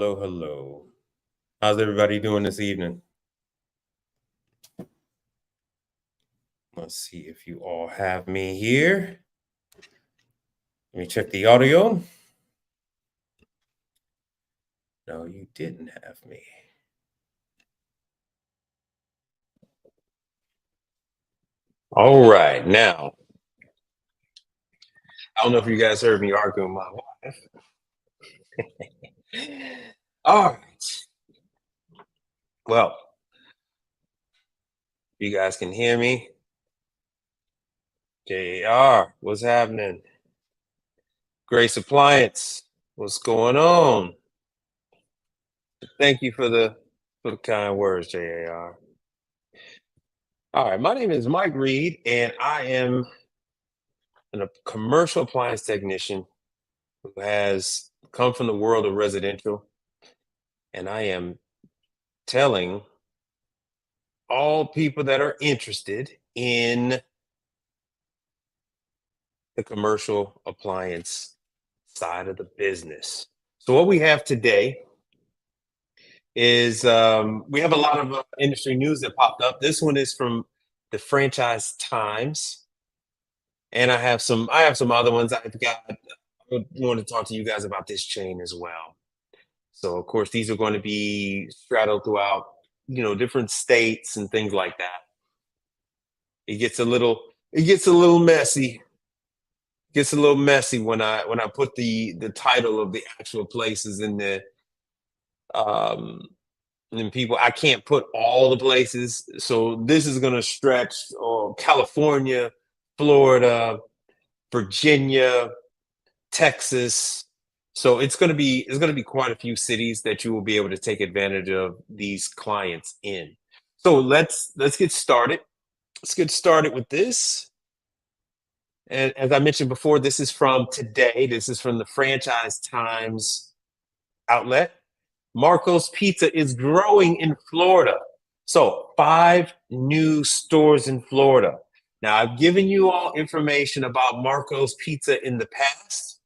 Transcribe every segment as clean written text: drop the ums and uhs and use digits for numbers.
Hello, hello. How's everybody doing this evening? Let's see if you all have me here. Let me check the audio. No, you didn't have me. All right, now, I don't know if you guys heard me arguing with my wife. All right. Well, you guys can hear me. JR, what's happening? Grace Appliance, what's going on? Thank you for the kind words, JAR. All right, my name is Mike Reed, and I am a commercial appliance technician who has come from the world of residential, and I am telling all people that are interested in the commercial appliance side of the business. So what we have today is we have a lot of industry news that popped up. This one is from the Franchise Times, and I have some other ones. I want to talk to you guys about this chain as well. So of course these are going to be straddled throughout, different states and things like that. It gets a little messy. Gets a little messy when I put the title of the actual places in the um and people. I can't put all the places. So this is going to stretch California, Florida, Virginia, Texas. So it's going to be quite a few cities that you will be able to take advantage of these clients in. So let's get started. Let's get started with this. And as I mentioned before, this is from today. This is from the Franchise Times outlet. Marco's Pizza is growing in Florida. So 5 new stores in Florida. Now, I've given you all information about Marco's Pizza in the past,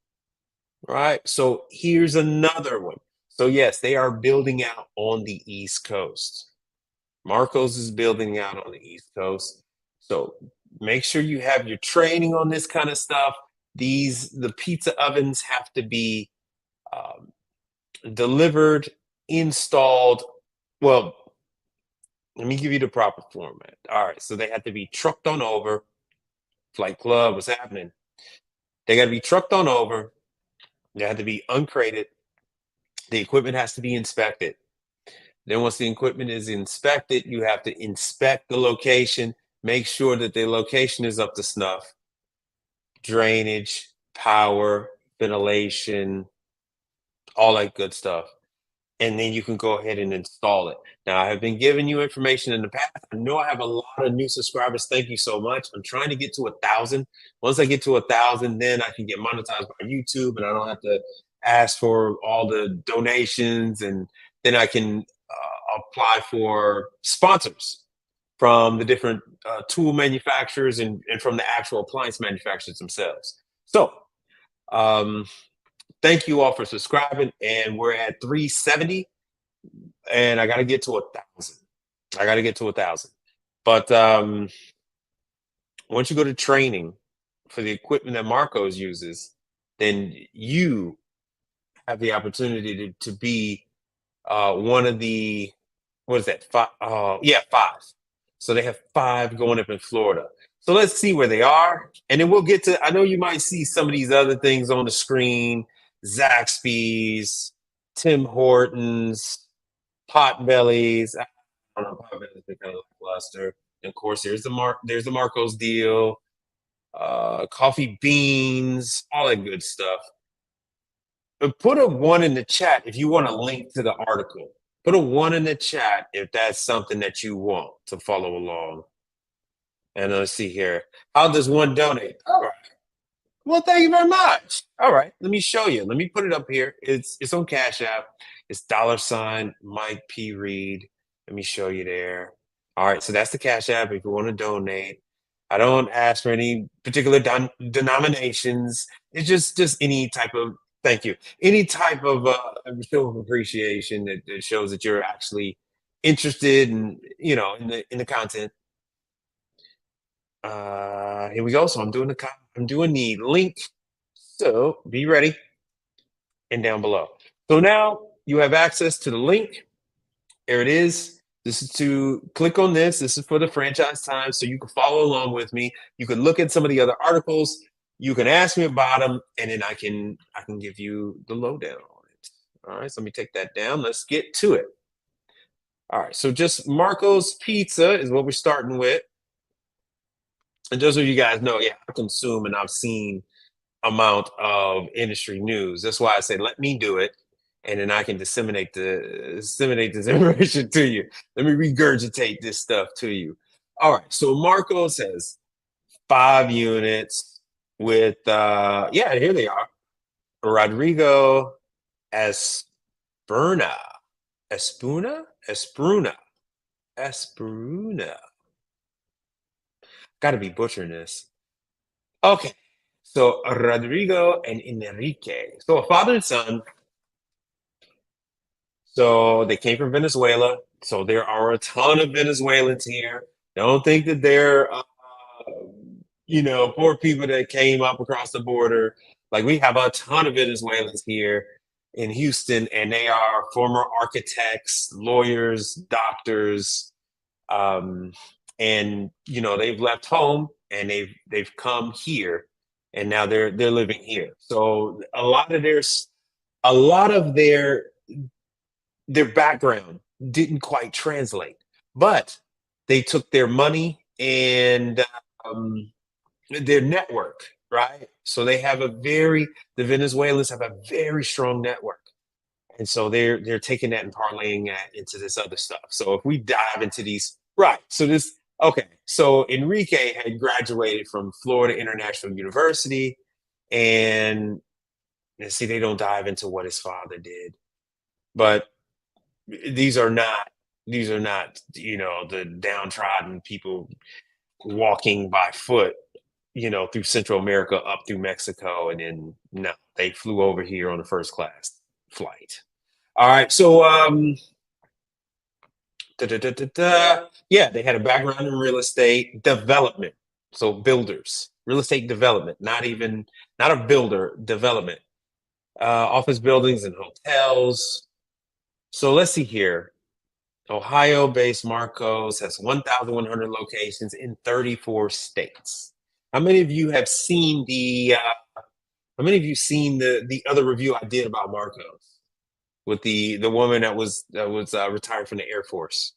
right? So here's another one. So yes, they are building out on the East Coast. Marco's is building out on the East Coast. So make sure you have your training on this kind of stuff. The pizza ovens have to be um, delivered, installed. Well, let me give you the proper format. All right, so they have to be trucked on over. Flight Club, what's happening? They got to be trucked on over. They have to be uncrated. The equipment has to be inspected. Then once the equipment is inspected, you have to inspect the location, make sure that the location is up to snuff. Drainage, power, ventilation, all that good stuff. And then you can go ahead and install it. Now, I have been giving you information in the past. I know I have a lot of new subscribers. Thank you so much. I'm trying to get to 1,000. Once I get to 1,000, then I can get monetized by YouTube, and I don't have to ask for all the donations, and then I can apply for sponsors from the different tool manufacturers and from the actual appliance manufacturers themselves. So, thank you all for subscribing, and we're at 370, and I got to get to 1,000. I got to get to 1,000. But once you go to training for the equipment that Marcos uses, then you have the opportunity to be one of the, what is that? Five, yeah, 5. So they have 5 going up in Florida. So let's see where they are, and then we'll get to. I know you might see some of these other things on the screen: Zaxby's, Tim Hortons, Potbellies. I don't know, Potbellies been kind of lackluster. And of course, there's the Marcos deal, Coffee Beans, all that good stuff. But put a 1 in the chat if you want a link to the article. Put a 1 in the chat if that's something that you want to follow along. And let's see here. How does one donate? All right. Well, thank you very much. All right. Let me show you. Let me put it up here. It's on Cash App. It's $ Mike P. Reed. Let me show you there. All right. So that's the Cash App if you want to donate. I don't ask for any particular denominations. It's just any type of Thank you. Any type of show of appreciation that shows that you're actually interested in, in the content. Here we go. So I'm doing the link. So be ready and down below. So now you have access to the link. There it is. This is to click on this. This is for the franchise time. So you can follow along with me. You can look at some of the other articles. You can ask me about them, and then I can give you the lowdown on it. All right. So let me take that down. Let's get to it. All right. So just Marco's Pizza is what we're starting with. And just so you guys know, yeah, I consume and I've seen amount of industry news. That's why I say let me do it, and then I can disseminate this information to you. Let me regurgitate this stuff to you. All right. So Marco says 5 units with yeah, here they are. Rodrigo Esperna. Espuna? Espruna. Espruna. Gotta be butchering this. Okay. So Rodrigo and Enrique. So a father and son. So they came from Venezuela. So there are a ton of Venezuelans here. Don't think that they're, poor people that came up across the border. Like we have a ton of Venezuelans here in Houston, and they are former architects, lawyers, doctors, um, and they've left home and they've come here, and now they're living here. So a lot of their background didn't quite translate, but they took their money and um, their network, right? So the Venezuelans have a very strong network. And so they're taking that and parlaying that into this other stuff. So if we dive into these, right? So this, okay. So Enrique had graduated from Florida International University, and see, they don't dive into what his father did, but these are not the downtrodden people walking by foot through Central America up through Mexico, and then no, they flew over here on a first class flight. All right, so yeah, they had a background in real estate development, so builders, real estate development, not a builder, development, office buildings and hotels. So let's see here. Ohio-based Marcos has 1,100 locations in 34 states. How many of you have seen how many of you seen the other review I did about Marcos with the woman that was retired from the Air Force?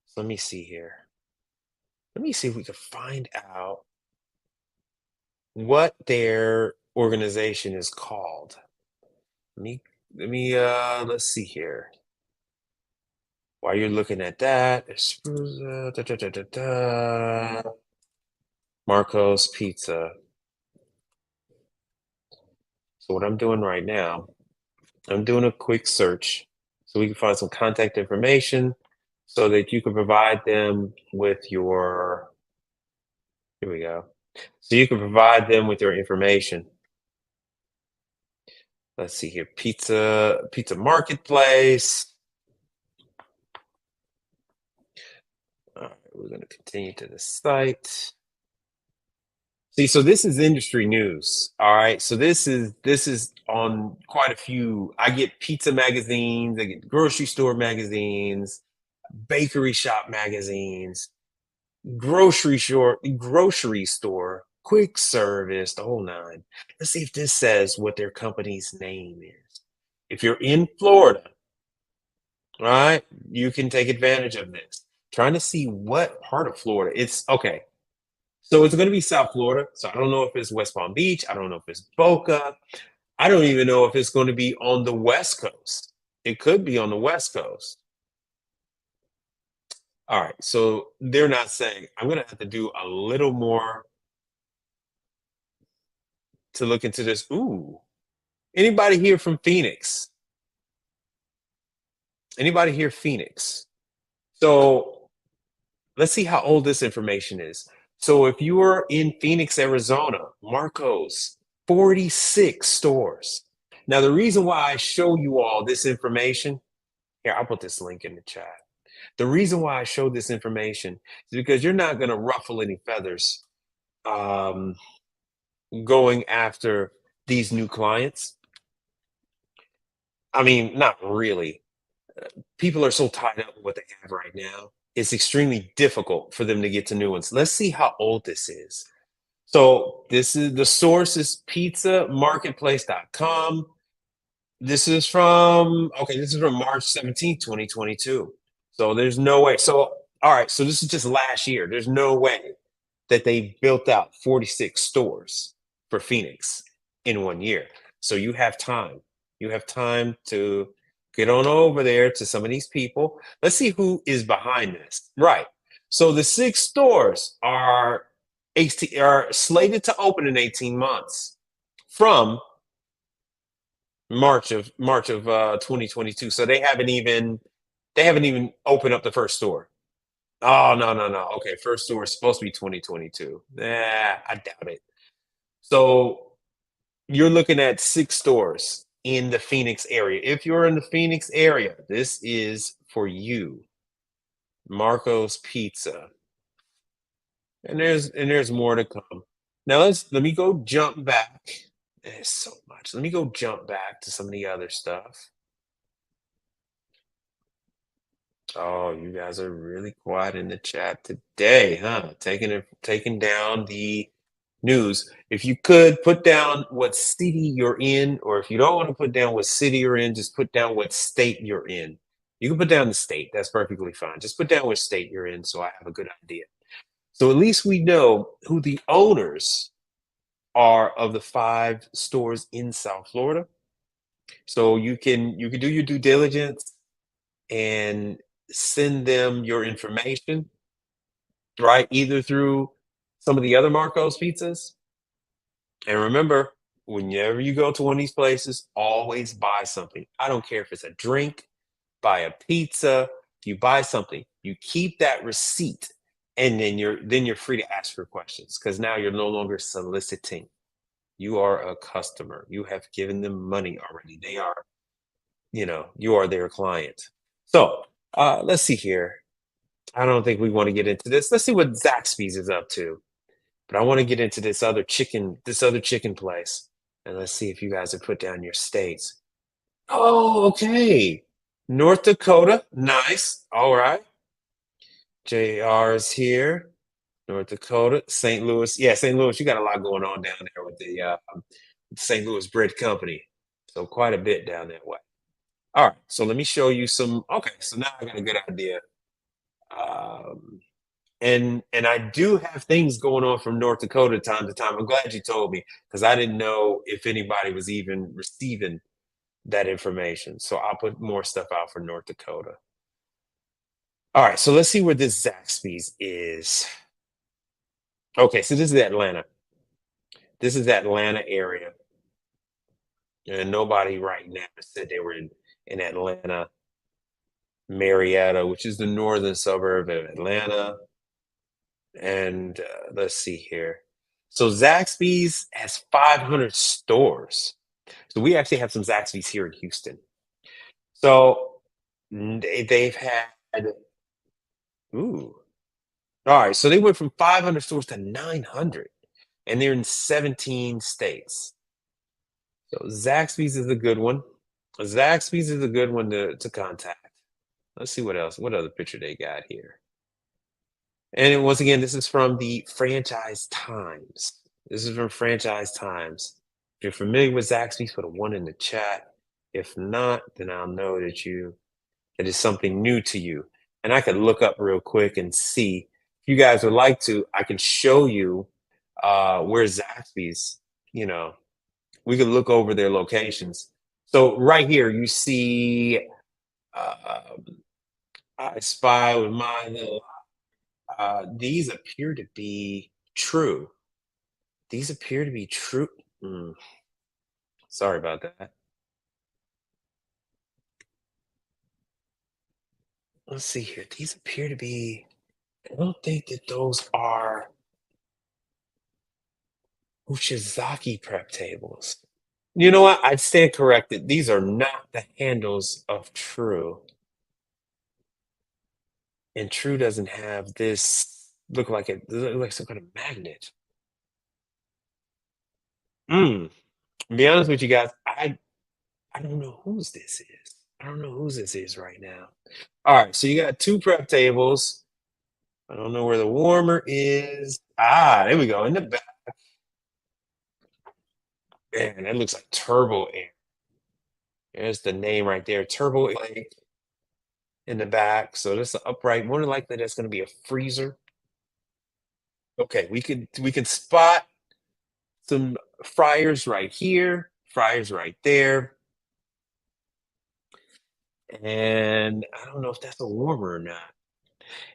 So let me see here. Let me see if we can find out what their organization is called. Let's see here. While you're looking at that, Marco's Pizza. So what I'm doing right now, I'm doing a quick search so we can find some contact information so that you can provide them with your, here we go. So you can provide them with your information. Let's see here, Pizza Marketplace. All right, we're going to continue to the site. See, so this is industry news. All right. So this is on quite a few. I get pizza magazines, I get grocery store magazines, bakery shop magazines, grocery store, quick service, the whole nine. Let's see if this says what their company's name is. If you're in Florida, all right, you can take advantage of this. Trying to see what part of Florida. It's okay. So it's going to be South Florida. So I don't know if it's West Palm Beach. I don't know if it's Boca. I don't even know if it's going to be on the West Coast. It could be on the West Coast. All right. So they're not saying. I'm going to have to do a little more to look into this. Ooh. Anybody here from Phoenix? Anybody here, Phoenix? So let's see how old this information is. So if you are in Phoenix, Arizona, Marcos, 46 stores. Now, the reason why I show you all this information, here, I'll put this link in the chat. The reason why I show this information is because you're not going to ruffle any feathers um, going after these new clients. I mean, not really. People are so tied up with what they have right now. It's extremely difficult for them to get to new ones. Let's see how old this is. So this is the source is pizzamarketplace.com. This is from March 17th, 2022. So there's no way. So all right, so this is just last year. There's no way that they built out 46 stores for Phoenix in 1 year. So you have time. You have time to get on over there to some of these people. Let's see who is behind this. Right. So the 6 stores are slated to open in 18 months from March of 2022. So they haven't even opened up the first store. Oh, no, no, no. Okay, first store is supposed to be 2022. I doubt it. So you're looking at 6 stores in the Phoenix area. If you're in the Phoenix area, this is for you. Marco's Pizza. And there's more to come. Now let me go jump back. There's so much. Let me go jump back to some of the other stuff. Oh, you guys are really quiet in the chat today, huh? Taking down the news. If you could put down what city you're in, or if you don't want to put down what city you're in, just put down what state you're in. You can put down the state. That's perfectly fine. Just put down what state you're in so I have a good idea. So at least we know who the owners are of the 5 stores in South Florida. So you can do your due diligence and send them your information, right? Either through some of the other Marco's pizzas. And remember, whenever you go to one of these places, always buy something. I don't care if it's a drink, buy a pizza, you buy something, you keep that receipt, and then you're free to ask for questions because now you're no longer soliciting. You are a customer. You have given them money already. You are their client. So let's see here. I don't think we want to get into this. Let's see what Zaxby's is up to. But I want to get into this other chicken place. And let's see if you guys have put down your states. Oh, okay. North Dakota. Nice. All right. JR is here. North Dakota. St. Louis. Yeah, St. Louis, you got a lot going on down there with the St. Louis Bread Company. So quite a bit down that way. All right. So let me show you some. Okay. So now I got a good idea. Um, and I do have things going on from North Dakota time to time. I'm glad you told me because I didn't know if anybody was even receiving that information. So I'll put more stuff out for North Dakota. All right, so let's see where this Zaxby's is. Okay, so this is Atlanta. This is Atlanta area, and nobody right now said they were in Atlanta, Marietta, which is the northern suburb of Atlanta. And let's see here. So Zaxby's has 500 stores. So we actually have some Zaxby's here in Houston. So they've had, ooh, all right. So they went from 500 stores to 900, and they're in 17 states. So Zaxby's is a good one. Zaxby's is a good one to contact. Let's see what else. What other picture they got here? And once again, this is from the Franchise Times. This is from Franchise Times. If you're familiar with Zaxby's, put a 1 in the chat. If not, then I'll know that it is something new to you. And I could look up real quick and see. If you guys would like to, I can show you where Zaxby's, you know, we could look over their locations. So right here, you see I spy with my little these appear to be true. These appear to be true. Mm, sorry about that. Let's see here. These appear to be. I don't think that those are Ushizaki prep tables. You know what? I'd stand corrected. These are not the handles of True. And True doesn't have this look like some kind of magnet. Mm. To be honest with you guys, I don't know whose this is. I don't know whose this is right now. All right, so you got two prep tables. I don't know where the warmer is. Ah, there we go. In the back. Man, that looks like Turbo Air. There's the name right there, Turbo Air in the back. So this is upright. More than likely, that's going to be a freezer. Okay, we can spot some fryers right here, fryers right there, and I don't know if that's a warmer or not.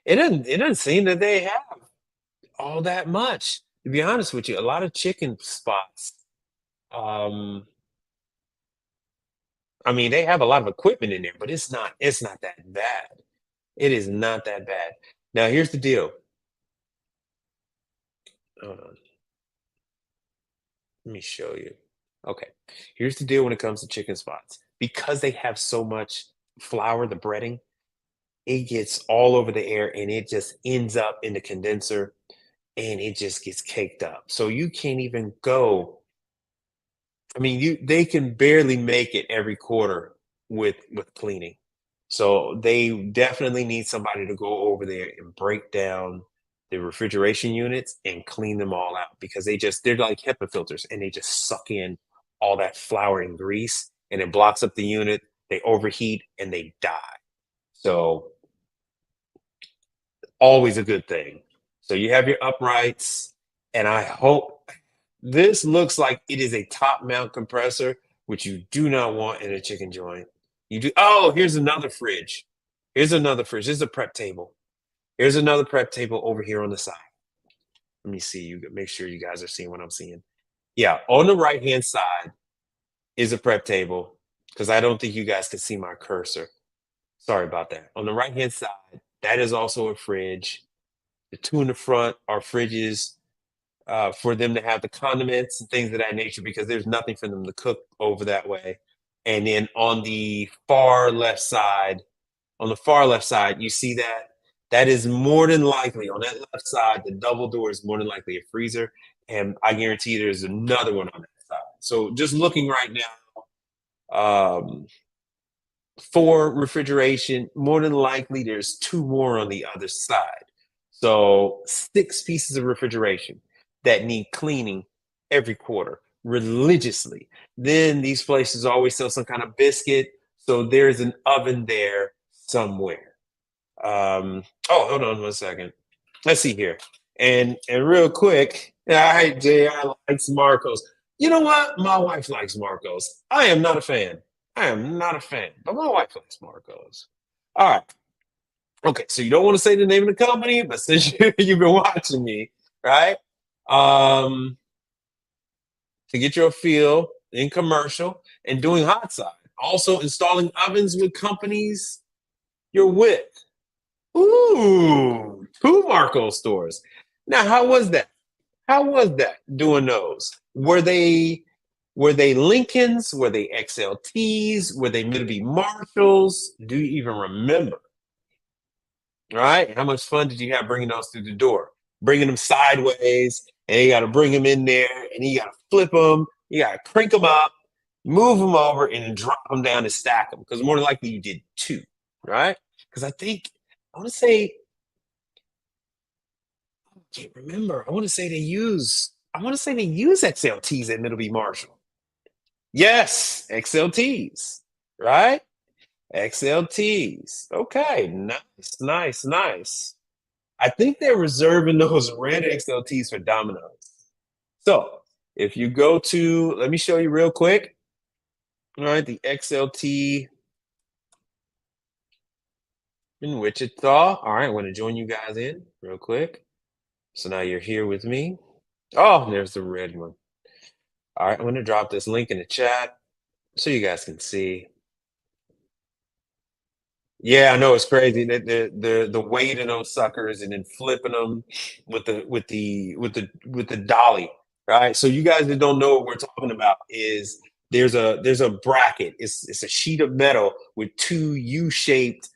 It doesn't seem that they have all that much. To be honest with you, a lot of chicken spots. Um, I mean, they have a lot of equipment in there, but it's not that bad. It is not that bad. Now, here's the deal. Hold on, let me show you. Okay, here's the deal when it comes to chicken spots. Because they have so much flour, the breading, it gets all over the air and it just ends up in the condenser and it just gets caked up. So you can't even go. I mean, they can barely make it every quarter with cleaning. So they definitely need somebody to go over there and break down the refrigeration units and clean them all out because they're like HEPA filters and they just suck in all that flour and grease and it blocks up the unit. They overheat and they die. So always a good thing. So you have your uprights, and I hope this looks like it is a top mount compressor, which you do not want in a chicken joint. You do. Oh, here's another fridge. Here's another fridge. This is a prep table. Here's another prep table over here on the side. Let me see. You make sure you guys are seeing what I'm seeing. Yeah, on the right hand side is a prep table because I don't think you guys can see my cursor. Sorry about that. On the right hand side, that is also a fridge. The two in the front are fridges for them to have the condiments and things of that nature because there's nothing for them to cook over that way. And then on the far left side, you see that that is more than likely on that left side, the double door is more than likely a freezer. And I guarantee there's another one on that side. So just looking right now, for refrigeration, more than likely there's two more on the other side. So six pieces of refrigeration that need cleaning every quarter religiously. Then these places always sell some kind of biscuit. So there's an oven there somewhere. Oh, hold on one second. Let's see here. And real quick, I Jay, I like Marcos. You know what? My wife likes Marcos. I am not a fan. I am not a fan, but my wife likes Marcos. All right. Okay. So you don't want to say the name of the company, but since you've been watching me, right? Um, to get your feel in commercial and doing hot side. Also installing ovens with companies you're with. Ooh, two Marco stores. Now, how was that? How was that doing those? Were they Lincolns? Were they XLTs? Were they Middleby Marshalls? Do you even remember? All right. How much fun did you have bringing those through the door? Bringing them sideways, and you got to bring them in there, and you got to flip them. You got to crank them up, move them over, and then drop them down and stack them. Because more than likely you did two, right? Because I want to say can't remember. I want to say they use XLTs at Middleby Marshall. Yes, XLTs, right? XLTs. Okay, nice, nice, nice. I think they're reserving those red XLTs for Domino's. So if you go to, let me show you real quick. All right, the XLT in Wichita. All right, I want to join you guys in real quick. So now you're here with me. Oh, there's the red one. All right, I'm going to drop this link in the chat so you guys can see. Yeah, I know it's crazy. The weight of those suckers and then flipping them with the dolly, right? So you guys that don't know what we're talking about is there's a bracket. It's a sheet of metal with two U-shaped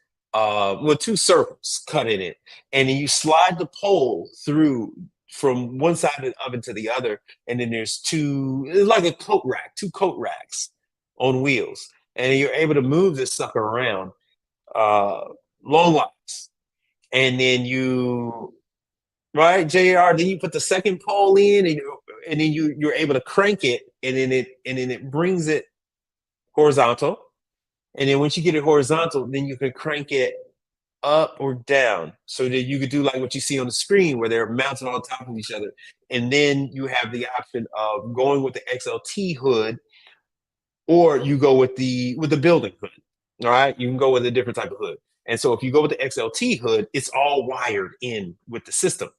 two circles cut in it, and then you slide the pole through from one side of the oven to the other, and then there's it's like a coat rack, two coat racks on wheels, and you're able to move this sucker around uh long wise, and then you right, JR. Then you put the second pole in, and then you're able to crank it, and then it brings it horizontal. And then once you get it horizontal, then you can crank it up or down, so that you could do like what you see on the screen where they're mounted on top of each other. And then you have the option of going with the XLT hood, or you go with the building hood. All right, you can go with a different type of hood. And so if you go with the XLT hood, it's all wired in with the system.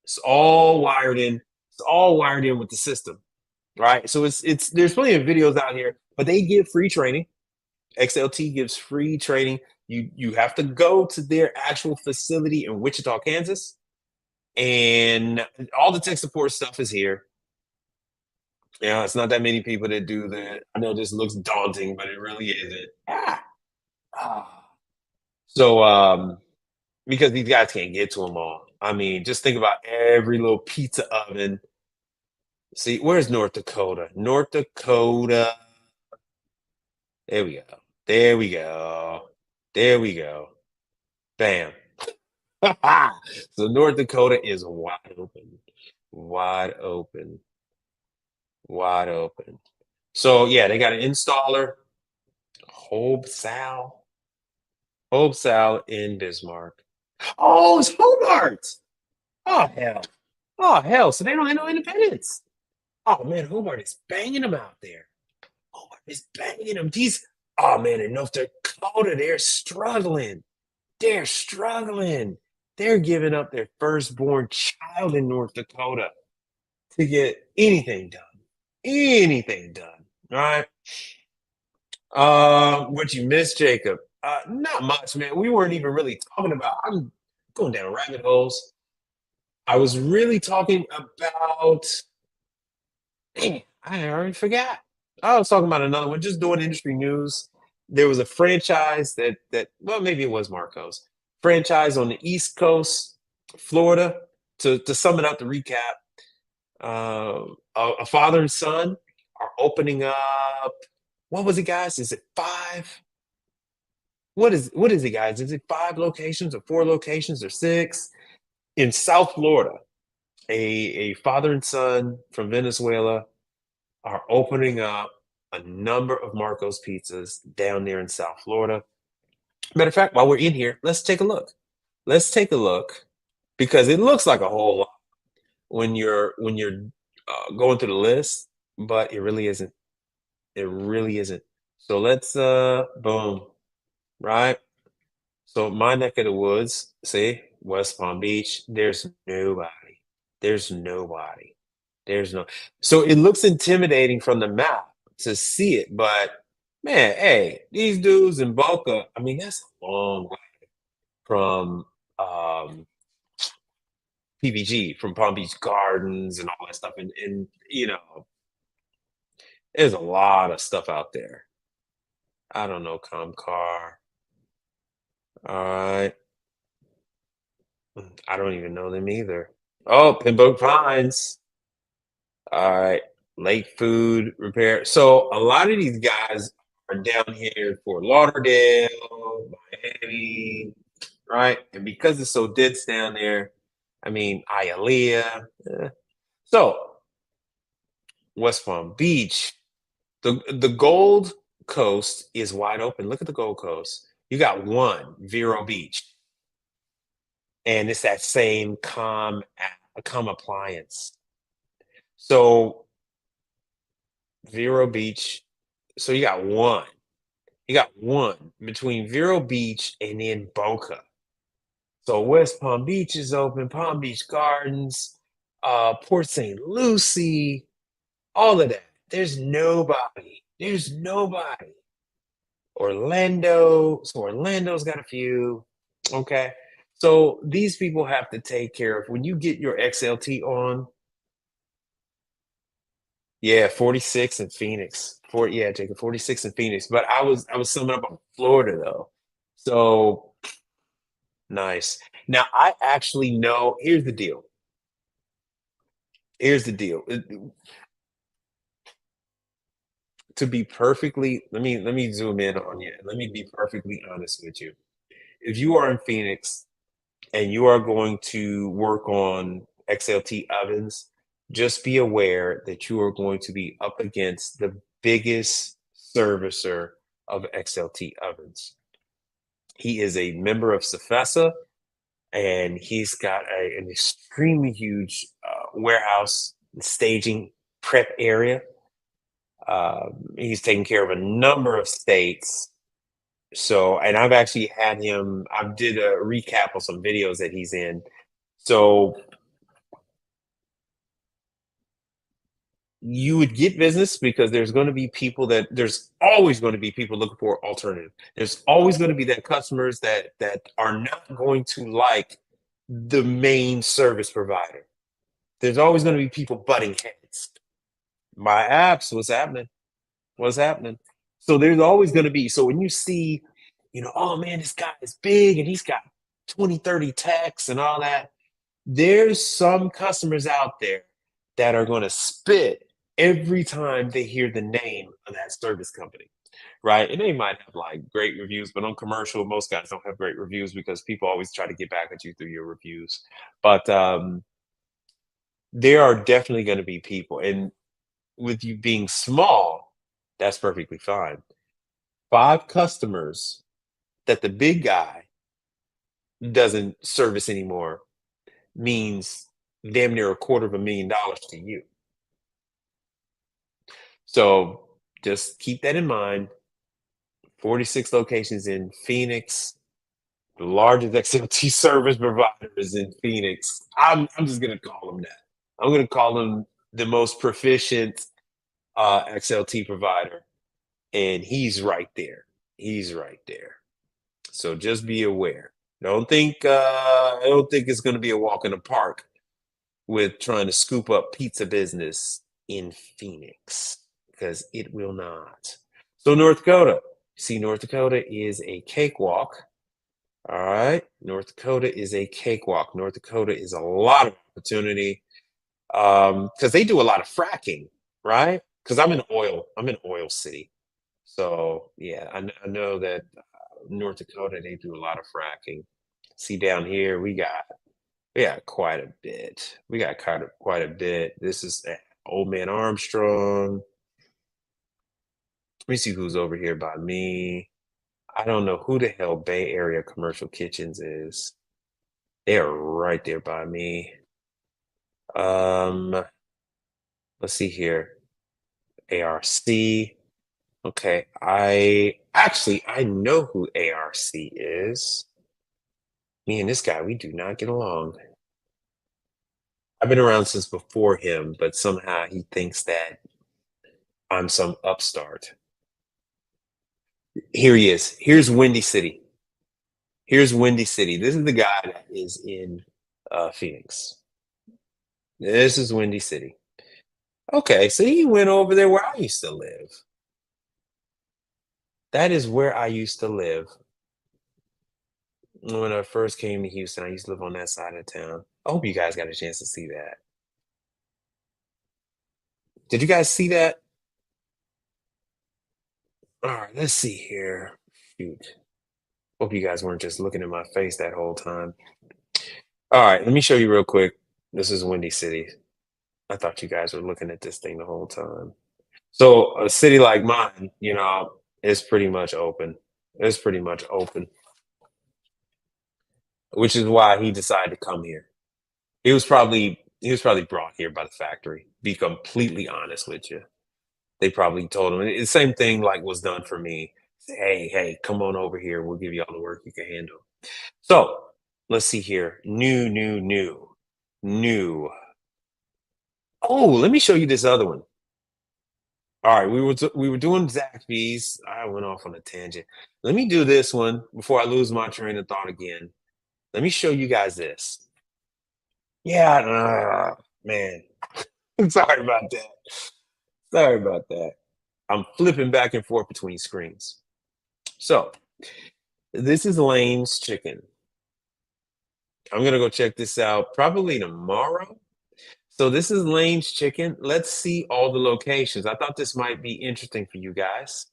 It's all wired in. It's all wired in with the system, right? So it's there's plenty of videos out here, but they give free training. XLT gives free training. You have to go to their actual facility in Wichita, Kansas, and all the tech support stuff is here. Yeah, it's not that many people that do that. I know this looks daunting, but it really isn't. Ah. So because these guys can't get to them all. I mean, just think about every little pizza oven. See, where's North Dakota? North Dakota. There we go. There we go. There we go. Bam. So North Dakota is wide open. Wide open. Wide open. So yeah, they got an installer, Hobe Sal. Hobe Sal in Bismarck. Oh, it's Hobart. Oh hell. Oh hell. So they don't have no independence. Oh man, Hobart is banging them out there. Hobart is banging them. These oh man, in North Dakota, they're struggling. They're struggling. They're giving up their firstborn child in North Dakota to get anything done. Anything done. All right. What you missed, Jacob? Not much, man. We weren't even really talking about. I'm going down rabbit holes. I was really talking about. Dang, I already forgot. I was talking about another one, just doing industry news. There was a franchise that well, maybe it was Marcos franchise on the East Coast, Florida. To sum it up, to recap, a father and son are opening up. What was it, guys? Is it five? What is it, guys? Is it five locations or four locations or six in South Florida? A father and son from Venezuela are opening up a number of Marco's pizzas down there in South Florida. Matter of fact, while we're in here, let's take a look. Let's take a look because it looks like a whole lot when you're going through the list, but it really isn't. It really isn't. So let's boom, right? So my neck of the woods, see, West Palm Beach, there's nobody. There's nobody. There's no. So it looks intimidating from the map to see it, but man, hey, these dudes in Boca, I mean, that's a long way from PBG, from Palm Beach Gardens and all that stuff. And there's a lot of stuff out there. I don't know, Comcar. All right. I don't even know them either. Oh, Pembroke Pines. All right. Lake Food Repair. So a lot of these guys are down here in Fort Lauderdale, Miami, right? And because it's so dense down there, I mean, Hialeah. So West Palm Beach, the Gold Coast is wide open. Look at the Gold Coast. You got one, Vero Beach, and it's that same calm appliance. So Vero Beach. So you got one. You got one between Vero Beach and then Boca. So West Palm Beach is open, Palm Beach Gardens, Port St. Lucie, all of that. There's nobody. There's nobody. Orlando. So Orlando's got a few. Okay. So these people have to take care of when you get your XLT on. Yeah, 46 in Phoenix. Yeah, Jacob, 46 in Phoenix. But I was summing up on Florida though. So nice. Now I actually know, here's the deal. Here's the deal. To be perfectly, let me zoom in on you. Let me be perfectly honest with you. If you are in Phoenix and you are going to work on XLT ovens, just be aware that you are going to be up against the biggest servicer of XLT ovens. He is a member of Cefesa, and he's got an extremely huge warehouse staging prep area. He's taking care of a number of states. So, and I've actually had him, I did a recap of some videos that he's in. So you would get business because there's always going to be people looking for alternative. There's always going to be that customers that are not going to like the main service provider. There's always going to be people butting heads. My apps, what's happening? What's happening? So there's always going to be. So when you see, oh man, this guy is big and he's got 20, 30 techs and all that, there's some customers out there that are going to spit every time they hear the name of that service company, right? And they might have like great reviews, but on commercial, most guys don't have great reviews because people always try to get back at you through your reviews. But there are definitely going to be people, and with you being small, that's perfectly fine. 5 customers that the big guy doesn't service anymore means damn near $250,000 to you. So just keep that in mind. 46 locations in Phoenix, the largest XMT service provider is in Phoenix. I'm just gonna call them that. I'm gonna call them the most proficient XLT provider, and he's right there. He's right there. So just be aware. I don't think it's gonna be a walk in the park with trying to scoop up pizza business in Phoenix because it will not. So North Dakota, see, North Dakota is a cakewalk. All right, North Dakota is a cakewalk. North Dakota is a lot of opportunity because they do a lot of fracking, right? Because I'm in oil city, so yeah, I know that North Dakota they do a lot of fracking. See down here we got quite a bit. We got quite a bit. This is Old Man Armstrong. Let me see who's over here by me. I don't know who the hell Bay Area Commercial Kitchens is. They are right there by me. Um, let's see here. ARC. Okay, I know who ARC is. Me and this guy, we do not get along. I've been around since before him, but somehow he thinks that I'm some upstart. Here he is. Here's Windy City. Here's Windy City. This is the guy that is in Phoenix. This is Windy City. Okay, so he went over there where I used to live. That is where I used to live when I first came to Houston. I used to live on that side of town. I hope you guys got a chance to see that. Did you guys see that? All right, let's see here. Shoot. Hope you guys weren't just looking at my face that whole time. All right, let me show you real quick. This is Windy City. I thought you guys were looking at this thing the whole time. So a city like mine, is pretty much open. It's pretty much open, which is why he decided to come here. He was probably brought here by the factory. Be completely honest with you. They probably told him the same thing like was done for me. Say, hey, come on over here. We'll give you all the work you can handle. So let's see here. New. Oh, let me show you this other one. All right, we were doing Zaxby's. I went off on a tangent. Let me do this one before I lose my train of thought again. Let me show you guys this. Yeah, man. Sorry about that. Sorry about that. I'm flipping back and forth between screens. So this is Lane's Chicken. I'm gonna go check this out probably tomorrow. So this is Lane's Chicken. Let's see all the locations. I thought this might be interesting for you guys.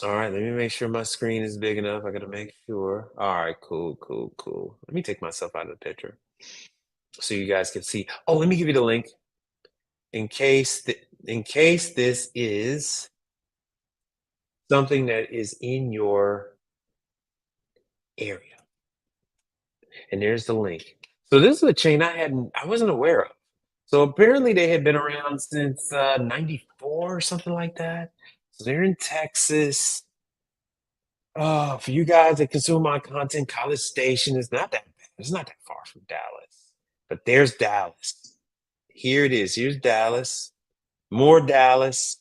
All right, let me make sure my screen is big enough. I gotta make sure. All right, cool, cool, cool. Let me take myself out of the picture so you guys can see. Oh, let me give you the link in case this is something that is in your area. And there's the link. So this is a chain I wasn't aware of. So apparently they had been around since 94 or something like that. So they're in Texas. For you guys that consume my content, College Station is not that bad. It's not that far from Dallas. But there's Dallas. Here it is. Here's Dallas. More Dallas.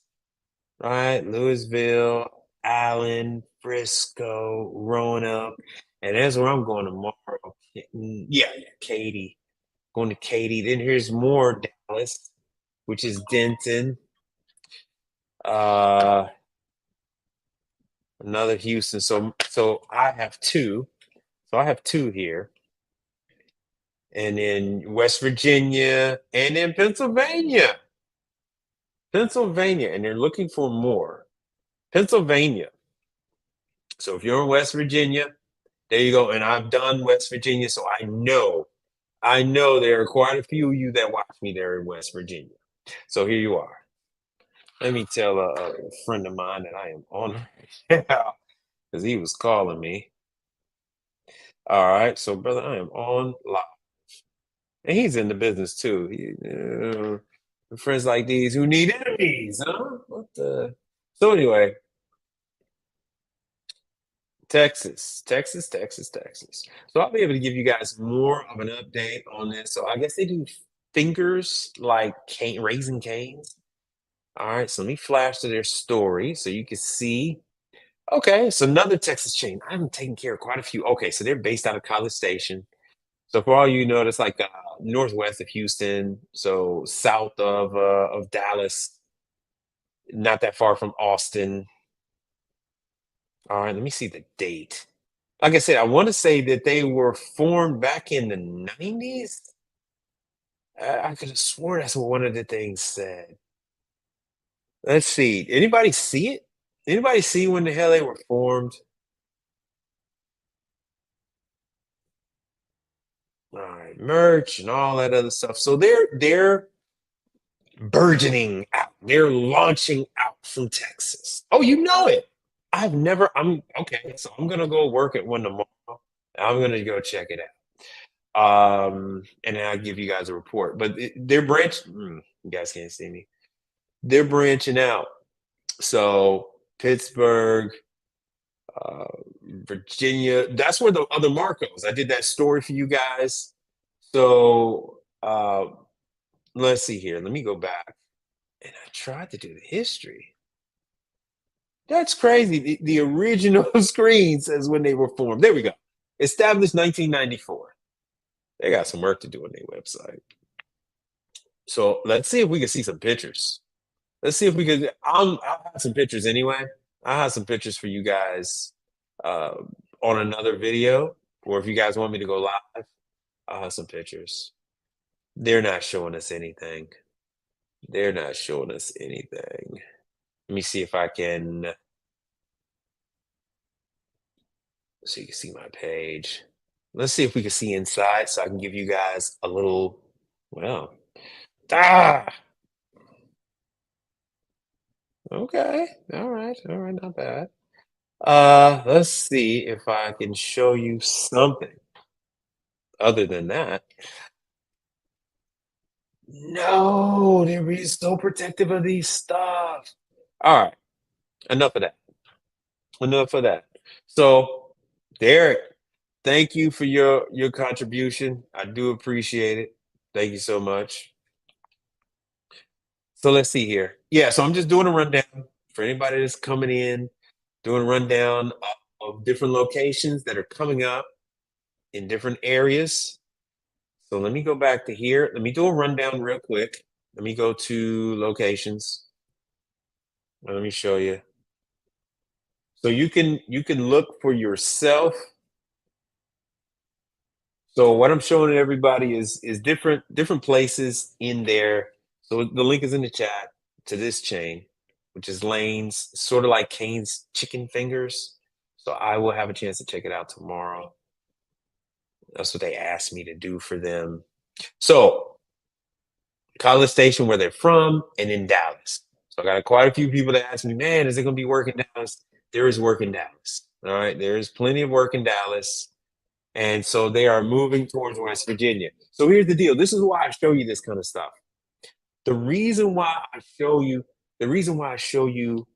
Right? Louisville, Allen, Frisco, Roanoke. And that's where I'm going tomorrow. Yeah, Katy. Going to Katy. Then here's more Dallas, which is Denton. Uh another Houston. So I have two. So I have two here. And then West Virginia and then Pennsylvania. Pennsylvania. And they're looking for more. Pennsylvania. So if you're in West Virginia, there you go. And I've done West Virginia, so I know there are quite a few of you that watch me there in West Virginia. So here you are. Let me tell a friend of mine that I am on because he was calling me. All right, so brother, I am on live, and he's in the business too. Friends like these who need enemies, huh? What the? So anyway, Texas, Texas, Texas, Texas. So I'll be able to give you guys more of an update on this. So I guess they do fingers like cane, raising canes. All right, so let me flash to their story so you can see. Okay, so another Texas chain. I'm taking care of quite a few. Okay, so they're based out of College Station. So for all you know, it's like northwest of Houston, so south of Dallas, not that far from Austin. All right, let me see the date. Like I said, I want to say that they were formed back in the 90s. I could have sworn that's what one of the things said. Let's see. Anybody see it? Anybody see when the hell they were formed? All right, merch and all that other stuff. So they're burgeoning out. They're launching out from Texas. Oh, you know it. I'm okay. So I'm gonna go work at one tomorrow. I'm gonna go check it out. And then I'll give you guys a report. But they're you guys can't see me. They're branching out. So Pittsburgh, uh, Virginia. That's where the other Marcos. I did that story for you guys. So let's see here. Let me go back. And I tried to do the history. That's crazy. The original screen says when they were formed. There we go. Established 1994. They got some work to do on their website. So let's see if we can see some pictures. Let's see if we could. I'll have some pictures anyway. I'll have some pictures for you guys uh, on another video, or if you guys want me to go live, I'll have some pictures. They're not showing us anything. They're not showing us anything. Let me see if I can. So you can see my page. Let's see if we can see inside so I can give you guys a little, well, ah, okay. All right, not bad. Let's see if I can show you something other than that. No, they're being so protective of these stuff. All right, enough of that. Enough of that. So, Derek, thank you for your contribution. I do appreciate it. Thank you so much. So let's see here. Yeah, so I'm just doing a rundown for anybody that's coming in, doing a rundown of different locations that are coming up in different areas. So let me go back to here. Let me do a rundown real quick. Let me go to locations. Let me show you. So you can look for yourself. So what I'm showing everybody is different places in there. So the link is in the chat to this chain, which is Lane's, sort of like Kane's chicken fingers. So I will have a chance to check it out tomorrow. That's what they asked me to do for them. So College Station, where they're from, and in Dallas. So I got quite a few people that ask me, man, is it going to be work in Dallas? There is work in Dallas. All right, there is plenty of work in Dallas. And so they are moving towards West Virginia. So here's the deal. This is why I show you this kind of stuff. The reason why I show you, the reason why I show you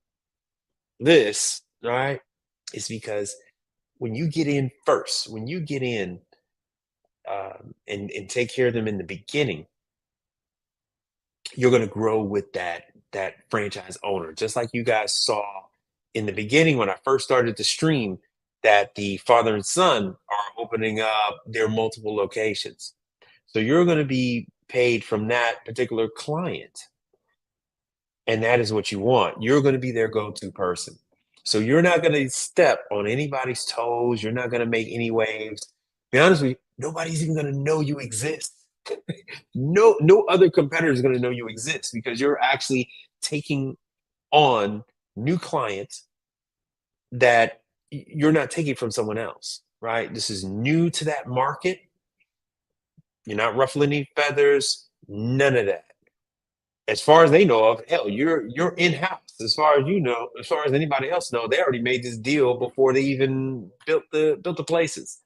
this, right, is because when you get in first, when you get in and take care of them in the beginning, you're going to grow with that franchise owner. Just like you guys saw in the beginning when I first started to stream, that the father and son are opening up their multiple locations. So you're going to be paid from that particular client. And that is what you want. You're going to be their go-to person. So you're not going to step on anybody's toes. You're not going to make any waves. Be honest with you, nobody's even going to know you exist. No other competitor is going to know you exist because you're actually taking on new clients that you're not taking from someone else, right? This is new to that market. You're not ruffling any feathers, none of that. As far as they know of, hell, you're in-house. As far as you know, as far as anybody else know, they already made this deal before they even built the places.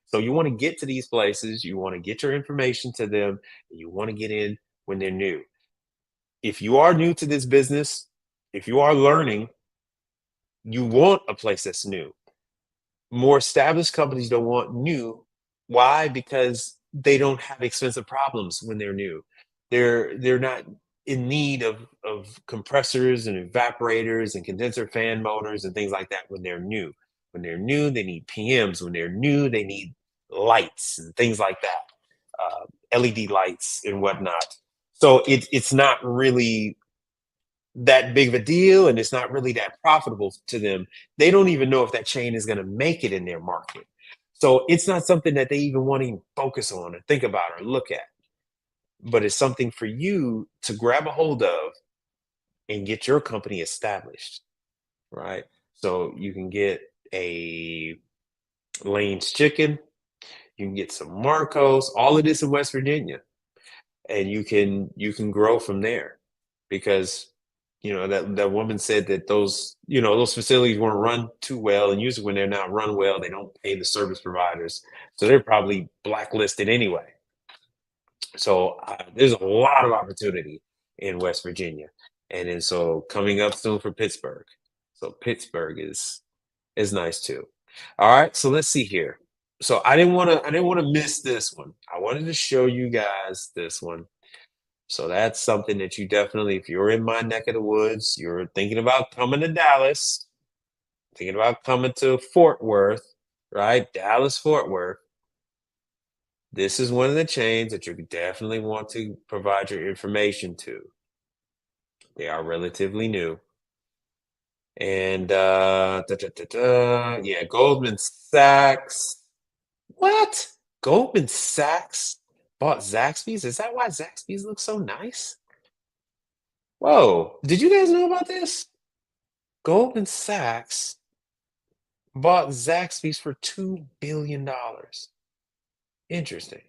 So you want to get to these places, you want to get your information to them, and you want to get in when they're new. If you are new to this business, if you are learning, you want a place that's new. More established companies don't want new. Why? Because they don't have expensive problems when they're new. They're not in need of compressors and evaporators and condenser fan motors and things like that when they're new. When they're new, they need PMs. When they're new, they need lights and things like that, LED lights and whatnot. So it's not really that big of a deal and it's not really that profitable to them. They don't even know if that chain is going to make it in their market. So it's not something that they even want to even focus on or think about or look at. But it's something for you to grab a hold of and get your company established, right? So you can get a Lane's Chicken, you can get some Marcos, all of this in West Virginia, and you can grow from there because that woman said that those facilities weren't run too well, and usually when they're not run well, they don't pay the service providers, so they're probably blacklisted anyway. So there's a lot of opportunity in West Virginia, and then so coming up soon for Pittsburgh. So Pittsburgh is nice too. All right, so let's see here. So I didn't want to miss this one. I wanted to show you guys this one. So that's something that you definitely, if you're in my neck of the woods, you're thinking about coming to Dallas, thinking about coming to Fort Worth, right? Dallas, Fort Worth. This is one of the chains that you definitely want to provide your information to. They are relatively new. And yeah, Goldman Sachs. What? Goldman Sachs bought Zaxby's? Is that why Zaxby's looks so nice? Whoa, did you guys know about this? Goldman Sachs bought Zaxby's for $2 billion. Interesting.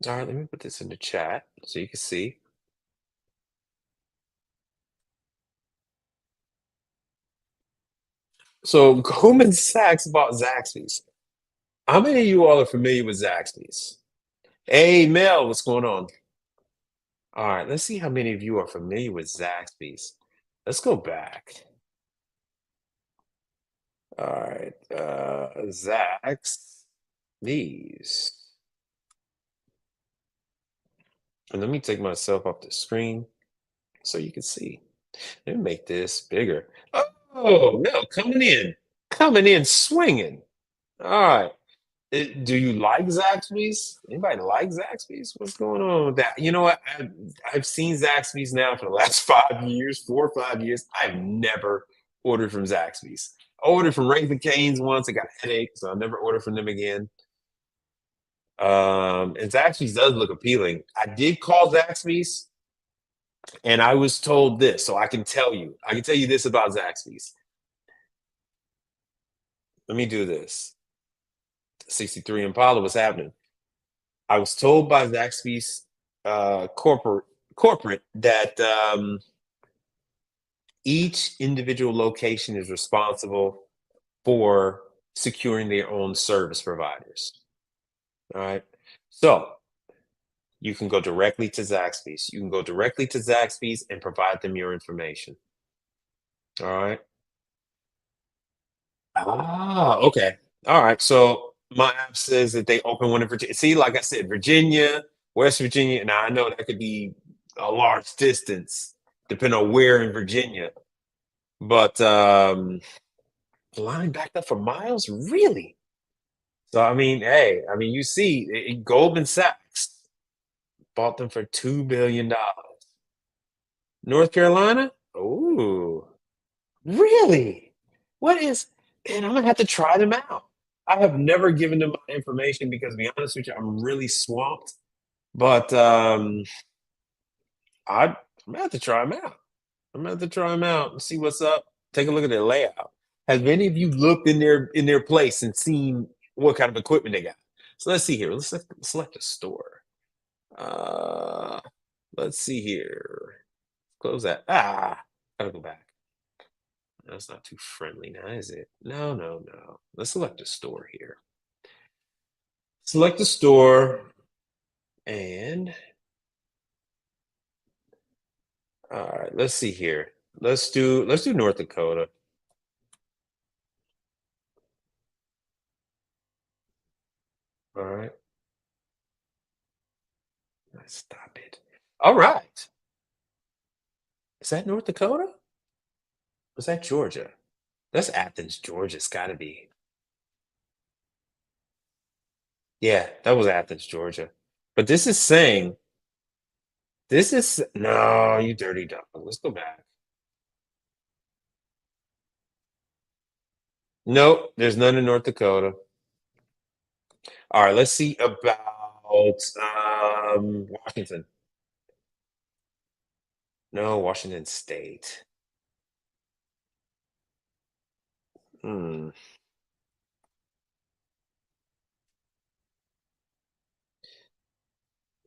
All right, let me put this in the chat so you can see. So Goldman Sachs bought Zaxby's. How many of you all are familiar with Zaxby's? Hey, Mel, what's going on? All right, let's see how many of you are familiar with Zaxby's. Let's go back. All right, Zaxby's. And let me take myself off the screen so you can see. Let me make this bigger. Oh, no, coming in swinging. All right. Do you like Zaxby's? Anybody like Zaxby's? What's going on with that? You know what? I've seen Zaxby's now for the last 5 years, 4 or 5 years. I've never ordered from Zaxby's. I ordered from Raising Cane's once. I got a headache, so I never ordered from them again. And Zaxby's does look appealing. I did call Zaxby's, and I was told this, so I can tell you. I can tell you this about Zaxby's. Let me do this. 63 Impala, what's happening? I was told by Zaxby's corporate that each individual location is responsible for securing their own service providers. All right. So you can go directly to Zaxby's. You can go directly to Zaxby's and provide them your information. All right. Ah, okay. All right. So my app says that they open one in Virginia. See, like I said, Virginia, West Virginia. Now I know that could be a large distance, depending on where in Virginia. But the line backed up for miles, really? So I mean, hey, I mean, you see, Goldman Sachs bought them for $2 billion. North Carolina? Oh, really? What is? And I'm gonna have to try them out. I have never given them my information because, to be honest with you, I'm really swamped. But I'm gonna have to try them out. I'm gonna have to try them out and see what's up. Take a look at their layout. Have any of you looked in their place and seen what kind of equipment they got? So let's see here. Let's select a store. Uh, let's see here. Close that. Gotta go back. That's not too friendly now, is it? No, no, no. Let's select a store here. Select a store and all right, let's see here. Let's do North Dakota. All right. Stop it. All right. Is that North Dakota? Was that Georgia? That's Athens, Georgia. It's gotta be. Yeah, that was Athens, Georgia. But this is saying this is no, you dirty dog. Let's go back. Nope, there's none in North Dakota. All right, let's see about Washington. No, Washington State. Hmm.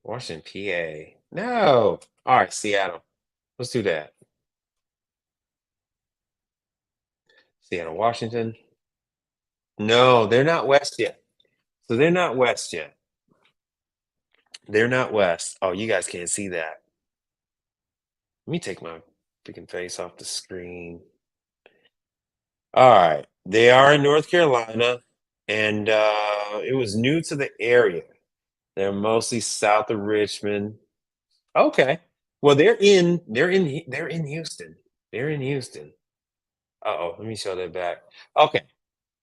Washington, PA. No. All right, Seattle. Let's do that. Seattle, Washington. No, they're not west yet. So they're not west yet. They're not west. Oh, you guys can't see that. Let me take my freaking face off the screen. All right. They are in North Carolina, and it was new to the area. They're mostly south of Richmond. Okay. Well, they're in Houston. They're in Houston. Uh-oh, let me show that back. Okay.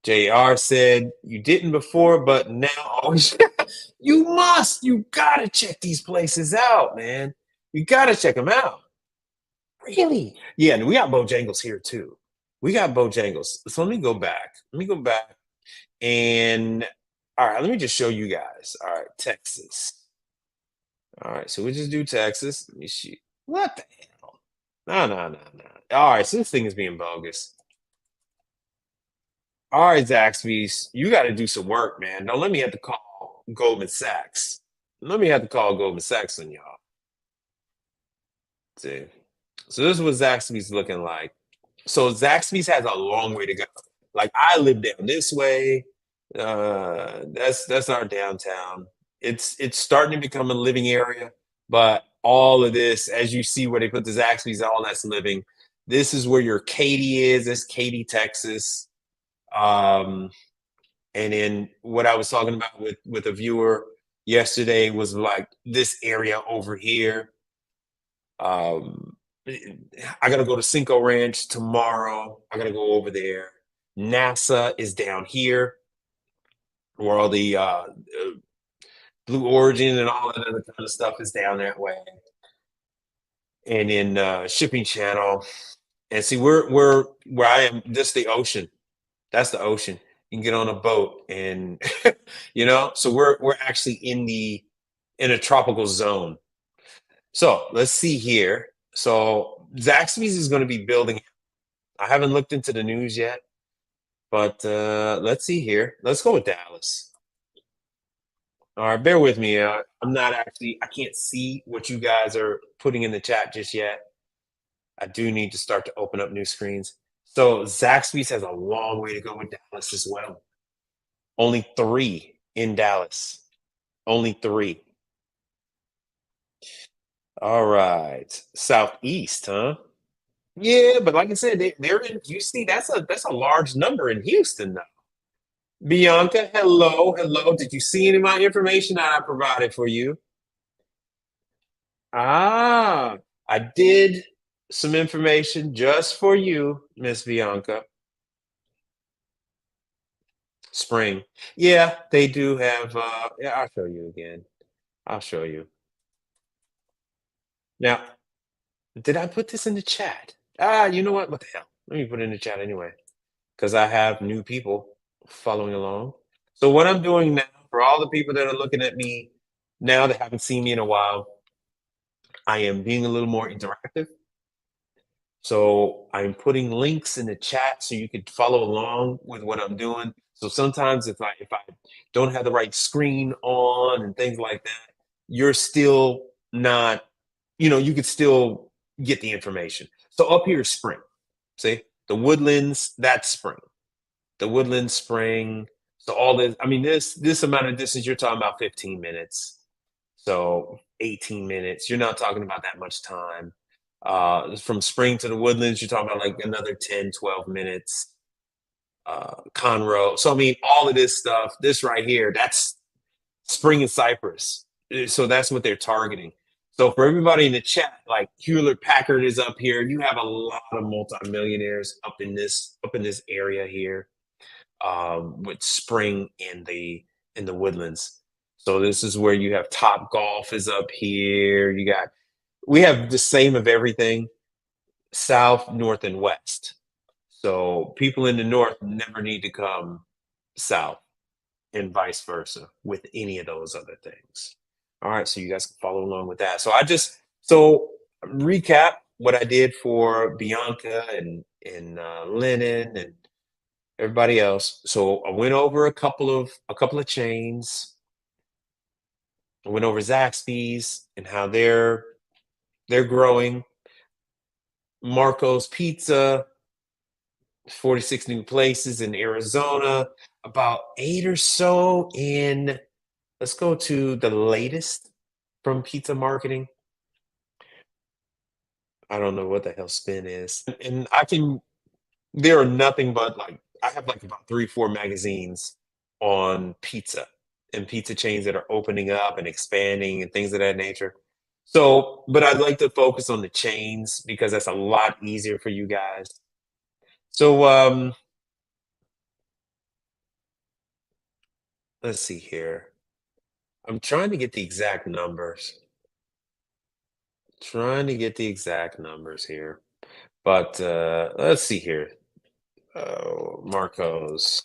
JR said you didn't before, but now always you gotta check these places out, man. You gotta check them out. Really? Yeah, and we got Bojangles here too. We got Bojangles. So let me go back. Let me go back and all right, let me just show you guys. All right, Texas. All right, so we just do Texas. Let me see. What the hell? No, no, no, no. All right, so this thing is being bogus. All right, Zaxby's, you got to do some work, man. Don't let me have to call Goldman Sachs. Let me have to call Goldman Sachs on y'all. See, so this is what Zaxby's looking like. So Zaxby's has a long way to go. Like I live down this way. That's our downtown. It's starting to become a living area, but all of this, as you see where they put the Zaxby's, all that's living. This is where your Katy is. That's Katy, Texas. Um, and then what I was talking about with a viewer yesterday was like this area over here. Um, I gotta go to Cinco Ranch tomorrow. I gotta go over there. NASA is down here. where all the Blue Origin and all that other kind of stuff is down that way, and in Shipping Channel. And see, we're where I am. Just the ocean. That's the ocean. You can get on a boat, and so we're actually in a tropical zone. So let's see here. So Zaxby's is going to be building. I haven't looked into the news yet, but let's see here. Let's go with Dallas. All right, bear with me. I'm not actually. I can't see what you guys are putting in the chat just yet. I do need to start to open up new screens. So Zaxby's has a long way to go with Dallas as well. Only three in Dallas. Only three. All right. Southeast, huh? Yeah, but like I said, they're in. You see, that's a large number in Houston now. Bianca, hello, hello. Did you see any of my information that I provided for you? Ah, I did some information just for you, Miss Bianca. Spring. Yeah, they do have. Yeah, I'll show you again. I'll show you. Now, did I put this in the chat? Ah, you know what? What the hell? Let me put it in the chat anyway, because I have new people following along. So what I'm doing now, for all the people that are looking at me now that haven't seen me in a while, I am being a little more interactive. So I'm putting links in the chat so you could follow along with what I'm doing. So sometimes if I don't have the right screen on and things like that, you're still not, you could still get the information. So up here is spring. See, the Woodlands, that's spring. The Woodlands spring. So all this, I mean, this amount of distance, you're talking about 15 minutes. So 18 minutes. You're not talking about that much time. From spring to the Woodlands, you're talking about like another 10, 12 minutes. Conroe. So I mean, all of this stuff, this right here, that's spring and Cypress. So that's what they're targeting. So for everybody in the chat, like Hewlett Packard is up here. You have a lot of multimillionaires up in this area here, with spring in the Woodlands. So this is where you have Top Golf is up here. We have the same of everything, south, north, and west. So people in the north never need to come south, and vice versa with any of those other things. All right, so you guys can follow along with that. So recap what I did for Bianca and Lennon and everybody else. So I went over a couple of chains. I went over Zaxby's and how they're growing. Marco's Pizza, 46 new places in Arizona, about eight or so in. Let's go to the latest from Pizza Marketing. I don't know what the hell spin is. And there are nothing but like, I have like about three, four magazines on pizza and pizza chains that are opening up and expanding and things of that nature. So, but I'd like to focus on the chains because that's a lot easier for you guys. So, let's see here. I'm trying to get the exact numbers. Trying to get the exact numbers here. But let's see here. Oh, Marco's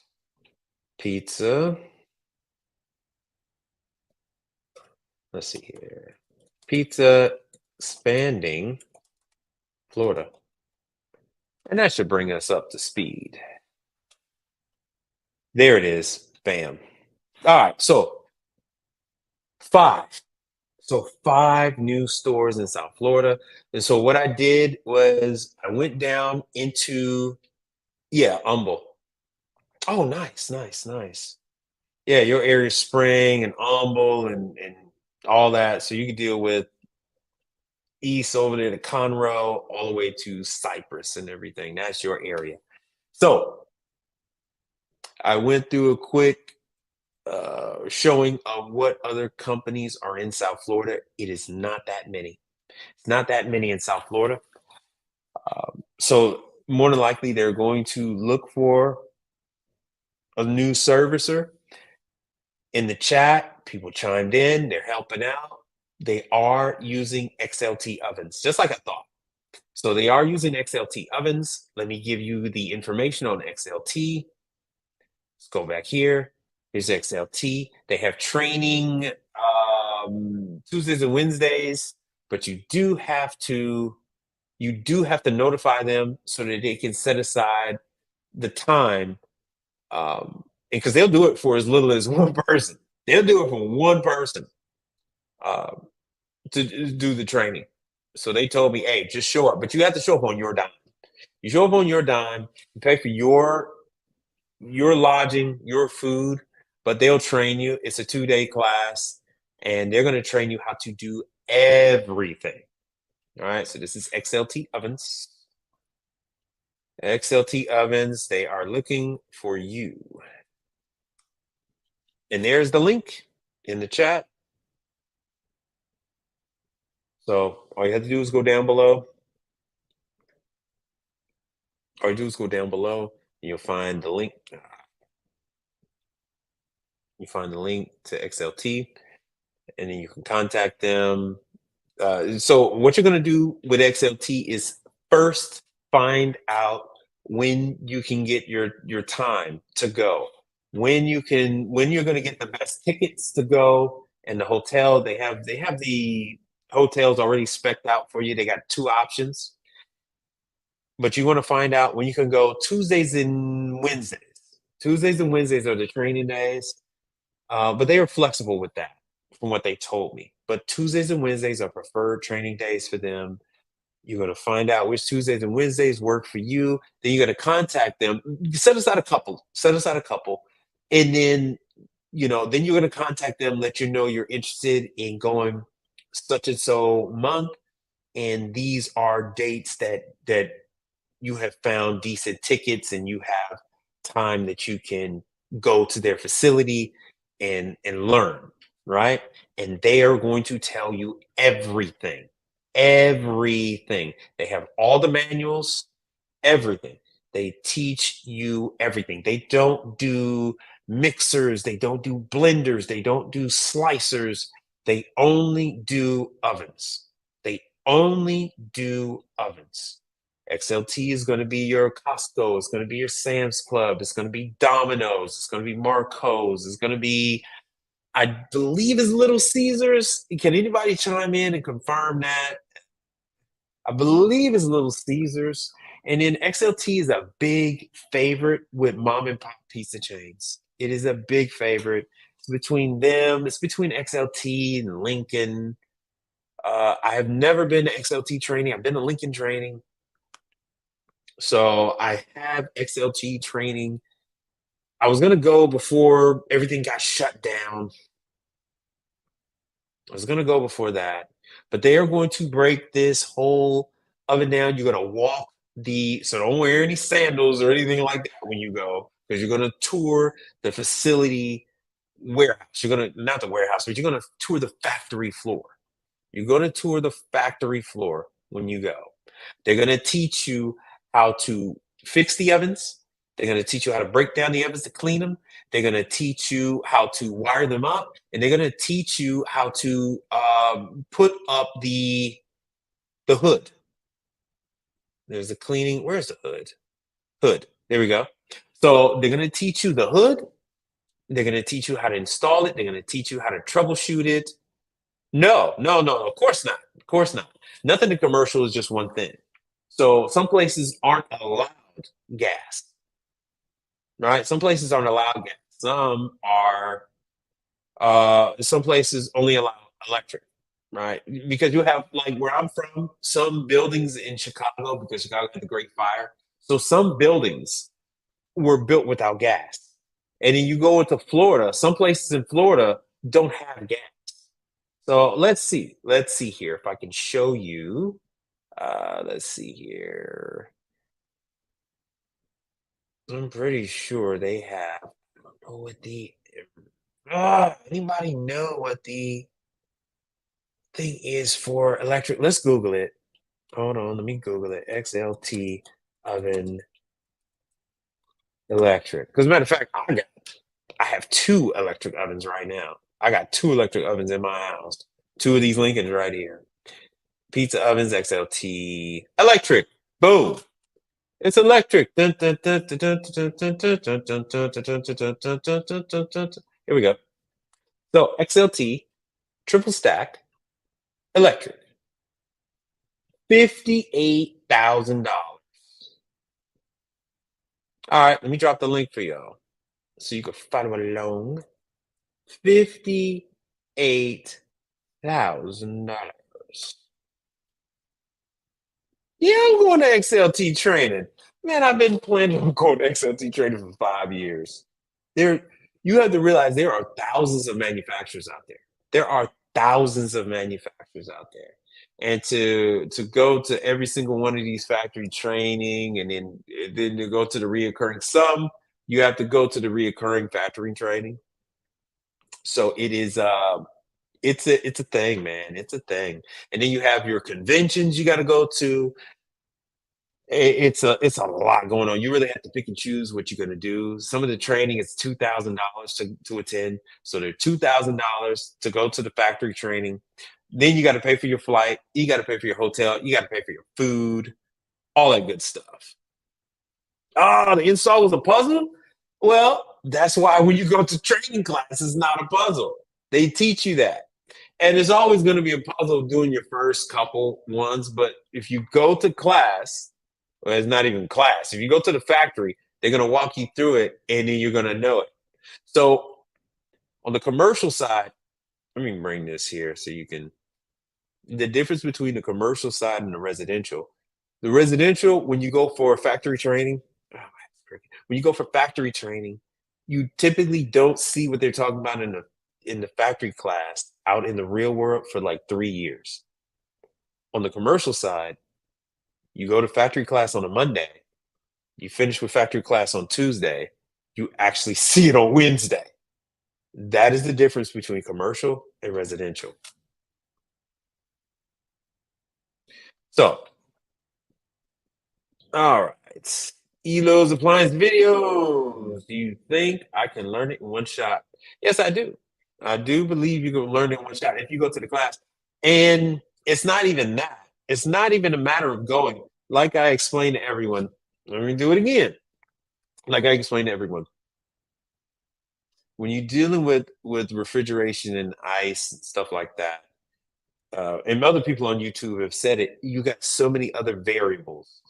Pizza. Let's see here. Pizza expanding Florida. And that should bring us up to speed. There it is. Bam. All right. So five. So five new stores in South Florida. And so what I did was I went down into, yeah, Humble. Oh, nice, nice, nice. Yeah, your area Spring and Humble and all that. So you can deal with east over there to Conroe, all the way to Cypress and everything. That's your area. So I went through a quick showing of what other companies are in South Florida. It is not that many. It's not that many in South Florida. So more than likely, they're going to look for a new servicer. In the chat, people chimed in, they're helping out. They are using XLT ovens, just like I thought. So they are using XLT ovens. Let me give you the information on XLT. Let's go back here. Here's XLT. They have training Tuesdays and Wednesdays, but you do have to notify them so that they can set aside the time, because they'll do it for as little as one person. They'll do it for one person um, to do the training. So they told me, hey, just show up, but you have to show up on your dime. You show up on your dime, you pay for your lodging, your food, but they'll train you. It's a 2-day class, and they're going to train you how to do everything. All right, so this is XLT ovens. XLT ovens, they are looking for you. And there's the link in the chat. So all you have to do is go down below. All you do is go down below, and you'll find the link. You find the link to XLT, and then you can contact them. So what you're going to do with XLT is first find out when you can get your time to go, when you're going to get the best tickets to go, and the hotel they have the hotels already specced out for you. They got 2 options, but you want to find out when you can go. Tuesdays and Wednesdays. Tuesdays and Wednesdays are the training days, but they are flexible with that, from what they told me. But Tuesdays and Wednesdays are preferred training days for them. You're going to find out which Tuesdays and Wednesdays work for you. Then you're going to contact them. Set aside a couple. Set aside a couple, and then then you're going to contact them. Let you know you're interested in going such and so month, and these are dates that you have found decent tickets, and you have time that you can go to their facility and learn, right? And they are going to tell you everything. Everything. They have all the manuals, everything. They teach you everything. They don't do mixers, they don't do blenders, they don't do slicers. They only do ovens. They only do ovens. XLT is going to be your Costco, it's going to be your Sam's Club, it's going to be Domino's, it's going to be Marco's, it's going to be, I believe, is Little Caesars. Can anybody chime in and confirm that? I believe it's Little Caesars. And then XLT is a big favorite with mom and pop pizza chains. It is a big favorite. It's between them. It's between XLT and Lincoln. I have never been to XLT training. I've been to Lincoln training. So I have XLT training. I was gonna go before everything got shut down. I was gonna go before that, but they are going to break this whole oven down. You're gonna walk so don't wear any sandals or anything like that when you go, because you're gonna tour the facility warehouse. You're gonna, not the warehouse, but you're gonna tour the factory floor. You're gonna tour the factory floor when you go. They're gonna teach you how to fix the ovens. They're going to teach you how to break down the ovens to clean them. They're going to teach you how to wire them up, and they're going to teach you how to put up the hood. There's a cleaning. Where's the hood? Hood. There we go. So they're going to teach you the hood. They're going to teach you how to install it. They're going to teach you how to troubleshoot it. No. Of course not. Of course not. Nothing in commercial is just one thing. So some places aren't allowed gas. Right? Some places aren't allowed gas. Some are. Some places only allow electric. Right? Because you have, like where I'm from, some buildings in Chicago, because Chicago had the Great Fire. So some buildings were built without gas. And then you go into Florida. Some places in Florida don't have gas. So let's see. Let's see here if I can show you. Let's see here. I'm pretty sure they have. I don't know what the. Anybody know what the thing is for electric? Let's Google it. Hold on, let me Google it. XLT oven electric. Because matter of fact, I got it. I have 2 electric ovens right now. I got 2 electric ovens in my house. 2 of these Lincolns right here. Pizza ovens, XLT, electric. Boom. It's electric. Dun, dun, dun, dun, dun, dun, dun, dun, dun, dun, dun, dun, dun, dun, dun, dun, dun, dun, dun. Here we go. So XLT, triple stack, electric, $58,000. All right, let me drop the link for y'all so you can follow along. $58,000. Yeah, I'm going to XLT training. Man, I've been planning on going to XLT training for 5 years. There, you have to realize there are thousands of manufacturers out there. There are thousands of manufacturers out there. And to go to every single one of these factory training and then to go to the reoccurring some, you have to go to the reoccurring factory training. So it's a thing, man. It's a thing. And then you have your conventions you got to go to. It's a lot going on. You really have to pick and choose what you're gonna do. Some of the training is $2,000 to attend. So they're $2,000 to go to the factory training. Then you got to pay for your flight. You got to pay for your hotel. You got to pay for your food, all that good stuff. Ah, the install was a puzzle. Well, that's why when you go to training class, it's not a puzzle. They teach you that. And it's always going to be a puzzle doing your first couple ones. But if you go to class, well, it's not even class. If you go to the factory, they're going to walk you through it and then you're going to know it. So on the commercial side, let me bring this here so you can. The difference between the commercial side and the residential. The residential, when you go for factory training, oh, when you go for factory training, you typically don't see what they're talking about in the factory class out in the real world for like 3 years. On the commercial side, you go to factory class on a Monday, you finish with factory class on Tuesday, you actually see it on Wednesday. That is the difference between commercial and residential. So, all right. Elo's appliance videos. Do you think I can learn it in one shot? Yes, I do. I do believe you can learn it in one shot if you go to the class. And it's not even that. It's not even a matter of going. Like I explained to everyone, let me do it again. Like I explained to everyone, when you're dealing with refrigeration and ice and stuff like that, and other people on YouTube have said it, you got so many other variables.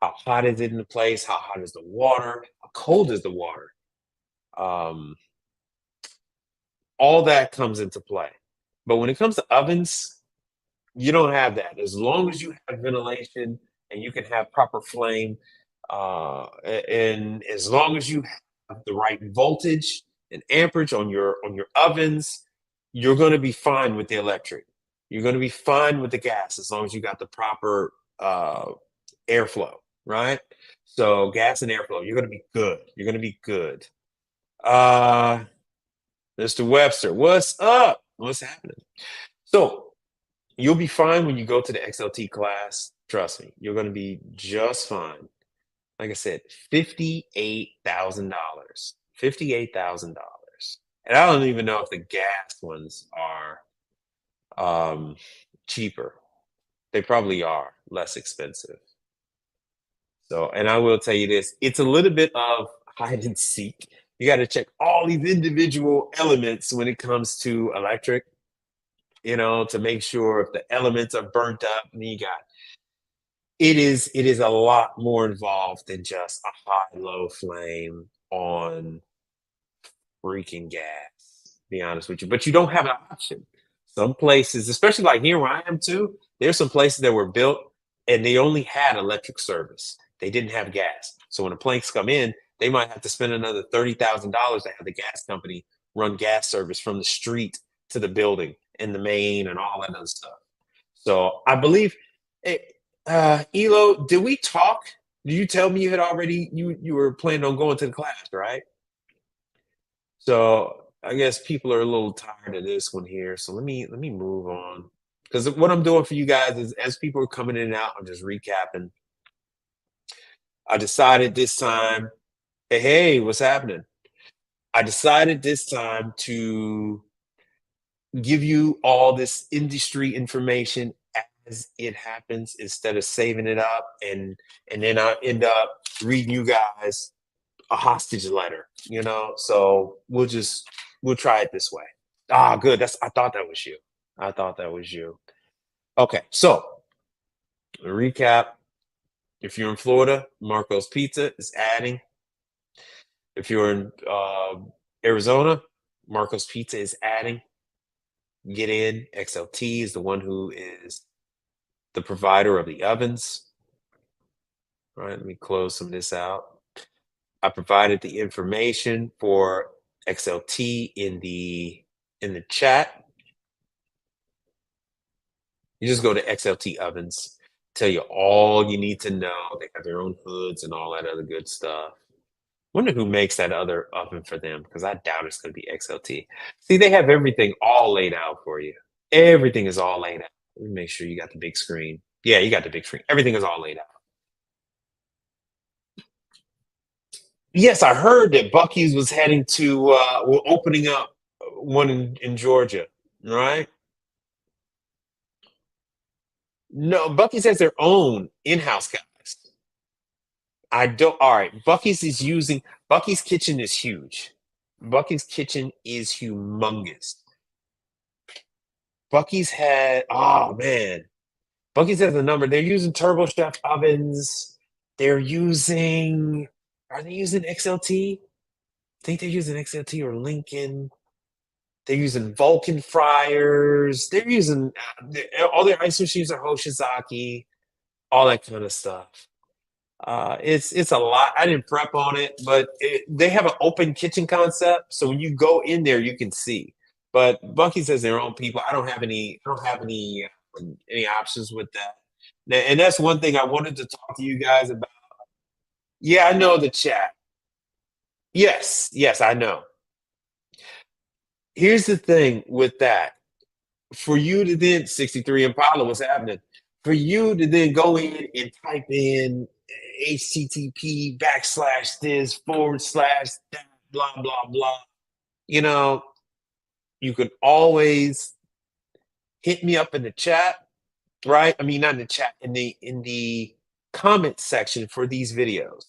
How hot is it in the place? How hot is the water? How cold is the water? Um, all that comes into play. But when it comes to ovens, you don't have that. As long as you have ventilation and you can have proper flame, and as long as you have the right voltage and amperage on your ovens, you're going to be fine with the electric. You're going to be fine with the gas as long as you got the proper airflow, right? So gas and airflow, you're going to be good. You're going to be good. Uh, Mr. Webster, what's up? What's happening? So you'll be fine when you go to the XLT class. Trust me, you're going to be just fine. Like I said, $58,000. $58,000. And I don't even know if the gas ones are cheaper. They probably are less expensive. So, and I will tell you this, it's a little bit of hide and seek. You got to check all these individual elements when it comes to electric, to make sure if the elements are burnt up. And you got it is a lot more involved than just a high low flame on freaking gas. Be honest with you, but you don't have an option. Some places, especially like here where I am too, there's some places that were built and they only had electric service. They didn't have gas. So when the planks come in, they might have to spend another $30,000 to have the gas company run gas service from the street to the building and the main and all that other stuff. So I believe, eh, Elo, did we talk? Did you tell me you had already you were planning on going to the class, right? So I guess people are a little tired of this one here. So let me move on because what I'm doing for you guys is as people are coming in and out, I'm just recapping. I decided this time, hey, what's happening? I decided this time to give you all this industry information as it happens instead of saving it up and then I end up reading you guys a hostage letter, you know? So we'll try it this way. Ah, good. I thought that was you. I thought that was you. Okay, so recap. If you're in Florida, Marco's Pizza is adding. If you're in Arizona, Marco's Pizza is adding. Get in. XLT is the one who is the provider of the ovens. All right, let me close some of this out. I provided the information for XLT in the chat. You just go to XLT ovens, tell you all you need to know. They have their own hoods and all that other good stuff. Wonder who makes that other oven for them because I doubt it's going to be XLT. See, they have everything all laid out for you. Everything is all laid out. Let me make sure you got the big screen. Yeah, you got the big screen. Everything is all laid out. Yes, I heard that Bucky's was heading to we're opening up one in Georgia, right? No, Bucky's has their own in-house guys. I don't all right. Bucky's kitchen is huge. Bucky's kitchen is humongous. Bucky's had oh man. Bucky's has a number. They're using Turbo Chef ovens. They're using are they using XLT? I think they're using XLT or Lincoln. They're using Vulcan fryers. They're using all their ice machines are Hoshizaki, all that kind of stuff. It's a lot. I didn't prep on it, but they have an open kitchen concept, so when you go in there, you can see. But Bucky's has their own people. I don't have any. I don't have any options with that. And that's one thing I wanted to talk to you guys about. Yeah, I know the chat. Yes, yes, I know. Here's the thing with that. For you to then 63 Impala, what's happening? For you to then go in and type in HTTP backslash this forward slash that blah blah blah. You know, you could always hit me up in the chat, right? I mean, not in the chat, in the comment section for these videos.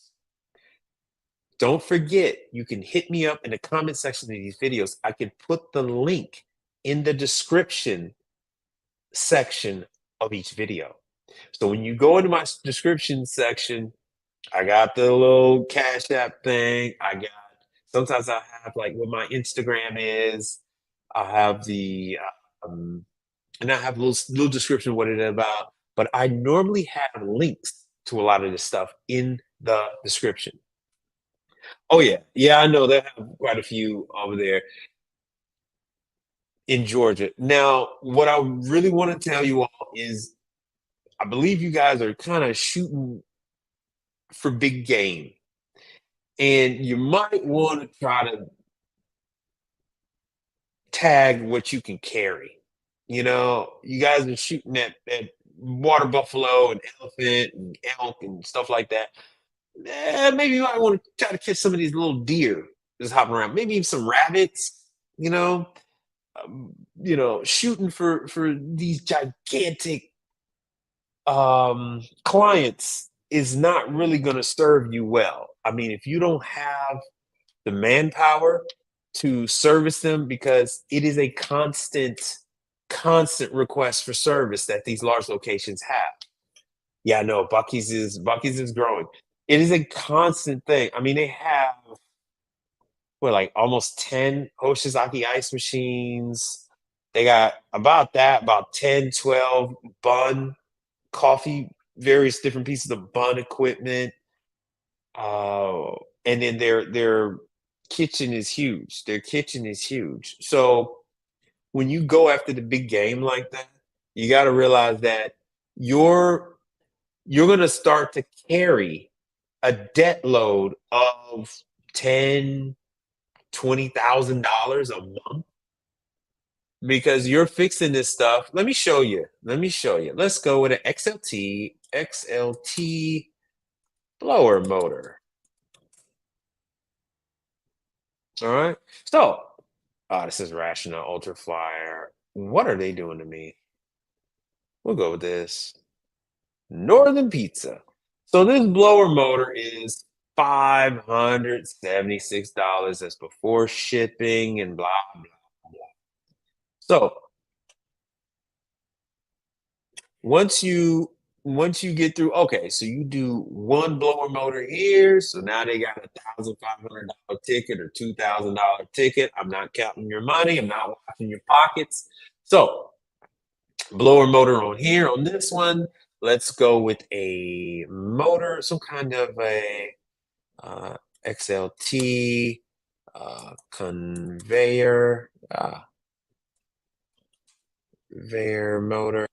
Don't forget, you can hit me up in the comment section of these videos. I can put the link in the description section of each video. So when you go into my description section, I got the little Cash App thing. I got sometimes I have like what my Instagram is. I have the and I have a little description of what it is about. But I normally have links to a lot of this stuff in the description. Oh yeah, yeah, I know they have quite a few over there in Georgia. Now, what I really want to tell you all is I believe you guys are kind of shooting for big game. And you might want to try to tag what you can carry. You know, you guys are shooting at water buffalo and elephant and elk and stuff like that. Maybe you might want to try to catch some of these little deer just hopping around. Maybe even some rabbits. You know, shooting for these gigantic clients is not really going to serve you well. I mean, if you don't have the manpower to service them, because it is a constant request for service that these large locations have. Yeah, no, Bucky's is growing. It is a constant thing. I mean, they have what like almost 10 Hoshizaki ice machines. They got about 10, 12 bun coffee, various different pieces of bun equipment. And then their kitchen is huge. Their kitchen is huge. So when you go after the big game like that, you got to realize that you're you're going to start to carry a debt load of 10, $20,000 a month because you're fixing this stuff. Let me show you. Let me show you. Let's go with an XLT blower motor. All right. So, this is Rational Ultra Flyer. What are they doing to me? We'll go with this. Northern Pizza. So this blower motor is $576. That's before shipping and blah blah blah. So once you once you get through, okay, so you do one blower motor here. So now they got $1,500 ticket or $2,000 ticket. I'm not counting your money. I'm not watching your pockets. So blower motor on here on this one. Let's go with a motor, some kind of a uh, XLT conveyor, conveyor motor.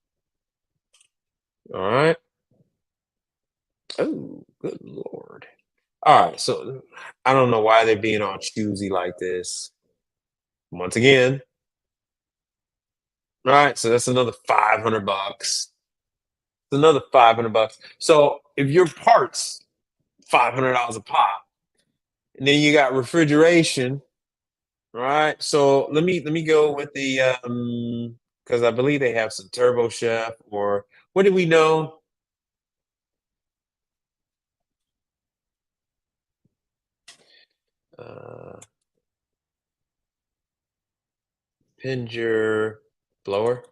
All right. Oh, good lord. All right. So I don't know why they're being all choosy like this. Once again. All right. So that's another $500. It's another $500. So if your parts $500 a pop, and then you got refrigeration. All right. So let me go with the because I believe they have some Turbo Chef or what do we know? Uh Pinger blower,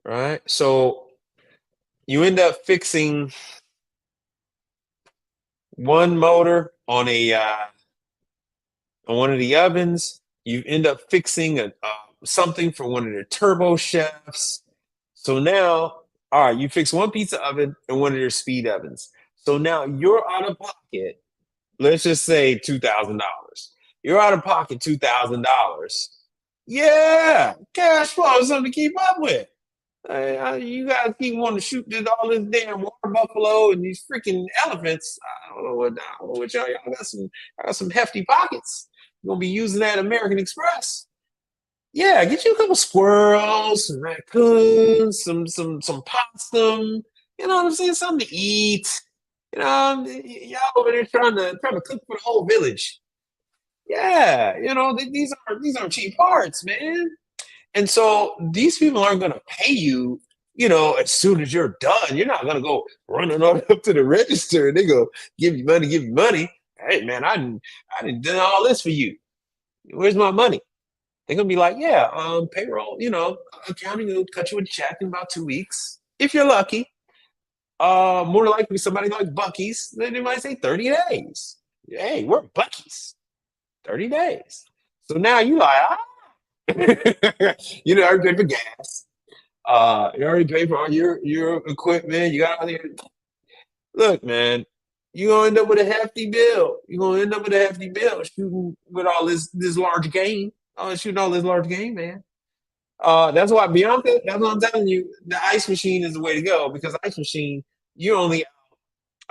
right? So you end up fixing one motor on one of the ovens. You end up fixing a something for one of the Turbo Chefs. So now, all right, you fix one pizza oven and one of their speed ovens. So now you're out of pocket. Let's just say $2,000. You're out of pocket $2,000. Yeah, cash flow is something to keep up with. You guys keep wanting to shoot all this damn water buffalo and these freaking elephants. I don't know what y'all got some hefty pockets. You're gonna be using that American Express. Yeah, get you a couple squirrels, some raccoons, some possum. You know what I'm saying? Something to eat. You know, y'all over there trying to cook for the whole village. Yeah, these aren't cheap parts, man. And so these people aren't going to pay you, as soon as you're done. You're not going to go running on up to the register and they go give you money. Hey man, I didn't done all this for you. Where's my money? They're gonna be like, yeah, payroll, accounting will cut you a check in about 2 weeks if you're lucky. More likely somebody like Bucky's, then they might say 30 days. Hey, we're Bucky's, 30 days. So now you like, you know, already paid for gas. You already paid for all your equipment. You got all your look, man. You gonna end up with a hefty bill. You gonna end up with a hefty bill shooting with all this large game. Shooting all this large game, man. That's why Bianca. That's what I'm telling you. The ice machine is the way to go because the ice machine you're only out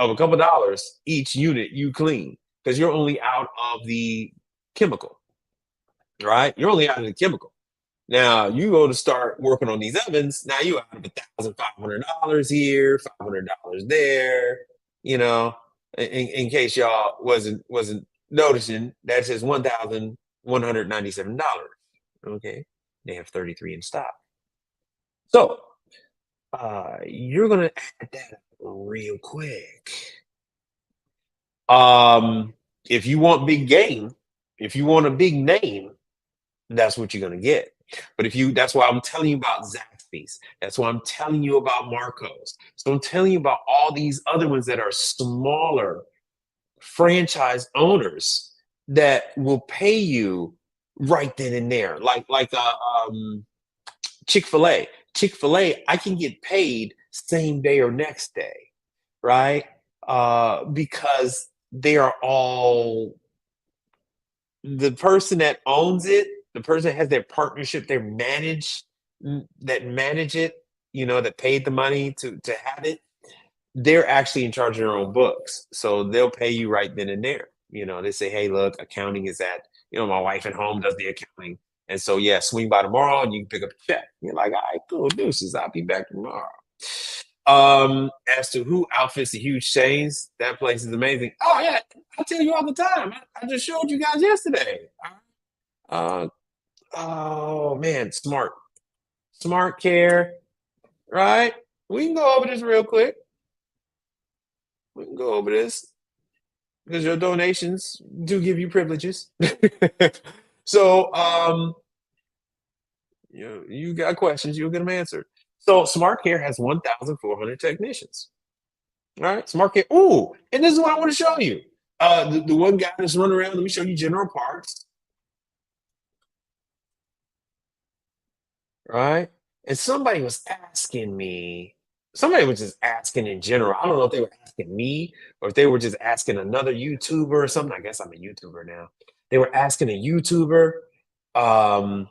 of a couple dollars each unit you clean because you're only out of the chemical, right? You're only out of the chemical. Now you go to start working on these ovens. Now you out of $1,500 here, $500 there. You know, in case y'all wasn't noticing, that's just $1,197. Okay, they have 33 in stock. So you're gonna add that real quick. Um, if you want big game, if you want a big name, that's what you're gonna get. But that's why I'm telling you about Zaxby's. That's why I'm telling you about Marcos. So I'm telling you about all these other ones that are smaller franchise owners that will pay you right then and there. Chick-fil-A. Chick-fil-A, I can get paid same day or next day, right? Because they are all the person that owns it, the person that has their partnership, that manage it, that paid the money to have it, they're actually in charge of their own books. So they'll pay you right then and there. They say, hey, look, accounting is at, my wife at home does the accounting. And so yeah, swing by tomorrow and you can pick up a check. You're like, all right, cool, deuces. I'll be back tomorrow. As to who outfits the huge chains, that place is amazing. Oh yeah, I tell you all the time. I just showed you guys yesterday. Uh, oh man, smart care, right? We can go over this real quick. We can go over this because your donations do give you privileges. So, you got questions, you'll get them answered. So, Smart Care has 1,400 technicians. All right, Smart Care. Ooh, and this is what I want to show you. The one guy that's running around. Let me show you General Parts. Right, and somebody was asking me. Somebody was just asking in general. I don't know if they were asking me or if they were just asking another YouTuber or something. I guess I'm a YouTuber now. They were asking a YouTuber. Um,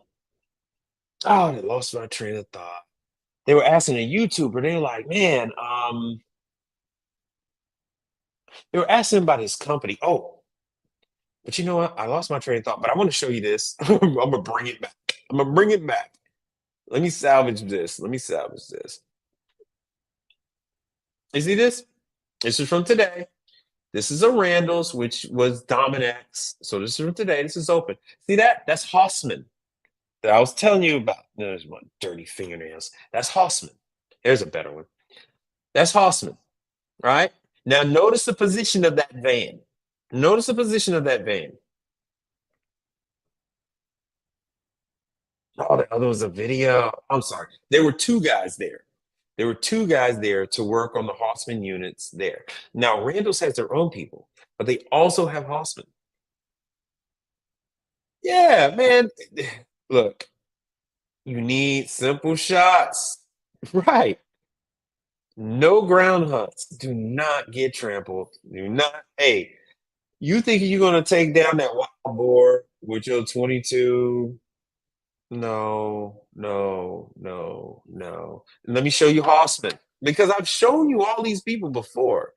oh, I lost my train of thought. They were asking a YouTuber. They were like, "Man, they were asking about his company." Oh, but you know what? I lost my train of thought. But I want to show you this. I'm gonna bring it back. I'm gonna bring it back. Let me salvage this. Let me salvage this. You see this? This is from today. This is a Randall's, which was Dominex. So this is from today. This is open. See that? That's Hossman that I was telling you about. No, there's one dirty fingernails. That's Hossman. There's a better one. That's Hossman, right? Now notice the position of that van. Notice the position of that van. Oh, the other was a video. I'm sorry. There were two guys there. There were two guys there to work on the Hossman units there. Now, Randall's has their own people, but they also have Hossman. Yeah, man. Look, you need simple shots. Right. No ground hunts. Do not get trampled. Do not. Hey, you think you're going to take down that wild boar with your 22? No, no, no, no. Let me show you Hossman because I've shown you all these people before.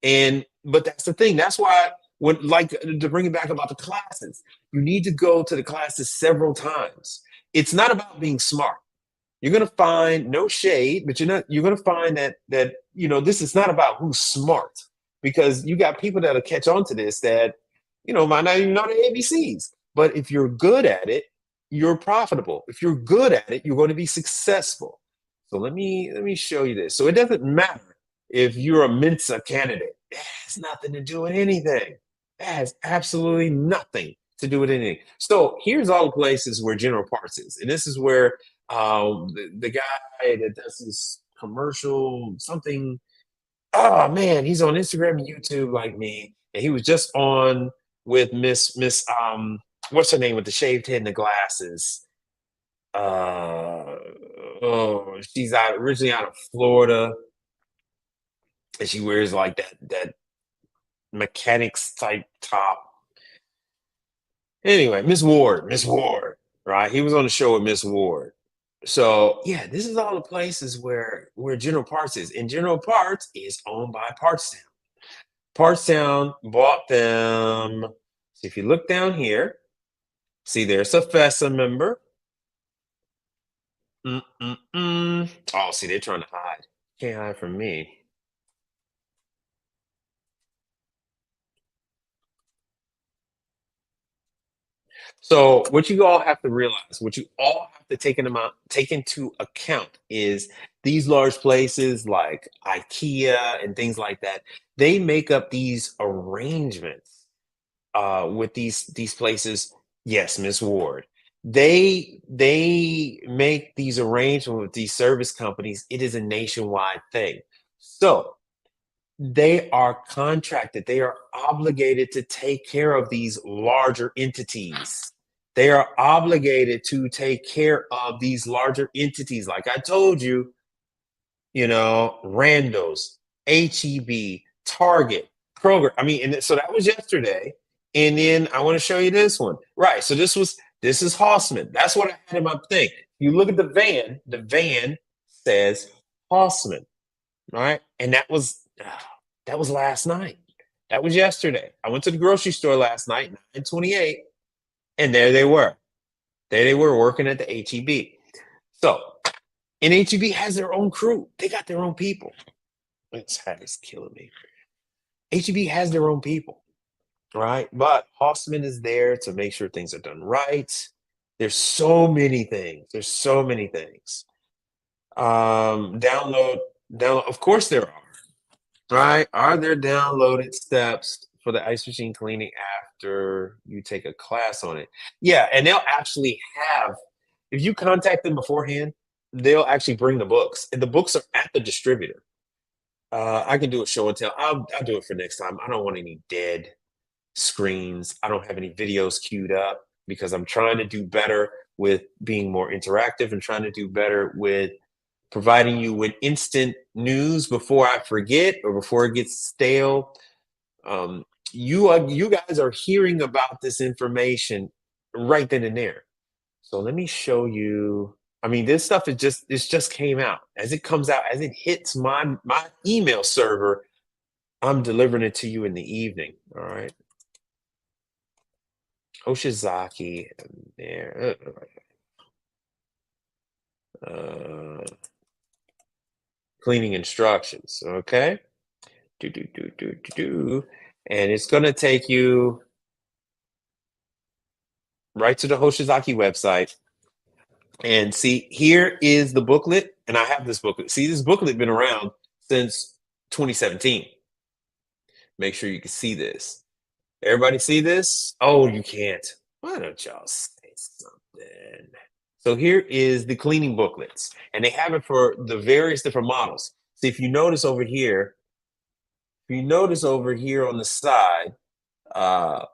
And but that's the thing. That's why when like to bring it back about the classes, you need to go to the classes several times. It's not about being smart. You're gonna find no shade, but you're gonna find that this is not about who's smart because you got people that'll catch on to this that might not even know the ABCs. But if you're good at it, you're profitable. If you're good at it, you're going to be successful. So let me show you this. So it doesn't matter if you're a Mensa candidate. It has nothing to do with anything. It has absolutely nothing to do with anything. So here's all the places where General Parts is, and this is where the guy that does this commercial something. Oh man, he's on Instagram and YouTube like me, and he was just on with Miss what's her name with the shaved head and the glasses. Uh, oh, she's originally out of Florida, and she wears like that mechanics type top. Anyway, Miss Ward, right? He was on the show with Miss Ward. So yeah, this is all the places where General Parts is, and General Parts is owned by Partstown. Partstown bought them. So if you look down here, see there's a FESA member. Oh, see, they're trying to hide. Can't hide from me. So what you all have to realize, what you all have to take into account is these large places like IKEA and things like that, they make up these arrangements with these places. Yes, Miss Ward. They make these arrangements with these service companies. It is a nationwide thing. So they are contracted, they are obligated to take care of these larger entities. They are obligated to take care of these larger entities. Like I told you, Randall's, HEB, Target, Kroger. I mean, and so that was yesterday. And then I want to show you this one. Right. So this is Hossman. That's what I had in my thing. You look at the van says Hossman, right? And that was last night. That was yesterday. I went to the grocery store last night, 9:28, and there they were. There they were working at the HEB. So And HEB has their own crew. They got their own people. It's killing me. HEB has their own people, right? But Hossman is there to make sure things are done right. There's so many things. There's so many things. Download, download. Of course there are. Right? Are there downloaded steps for the ice machine cleaning after you take a class on it? Yeah, and they'll actually have, if you contact them beforehand, they'll actually bring the books, and the books are at the distributor. I can do a show and tell. I'll do it for next time. I don't want any dead screens. I don't have any videos queued up because I'm trying to do better with being more interactive and trying to do better with providing you with instant news before I forget or before it gets stale. You guys are hearing about this information right then and there. So let me show you. I mean, this stuff is just came out. As it comes out, as it hits my email server, I'm delivering it to you in the evening. All right. Oshizaki there. Uh, cleaning instructions. Okay. Do. And it's going to take you right to the Hoshizaki website. And see, here is the booklet. And I have this booklet. See, this booklet been around since 2017. Make sure you can see this. Everybody see this? Oh, you can't. Why don't y'all say something? So here is the cleaning booklets. And they have it for the various different models. See, if you notice over here, on the side, uh,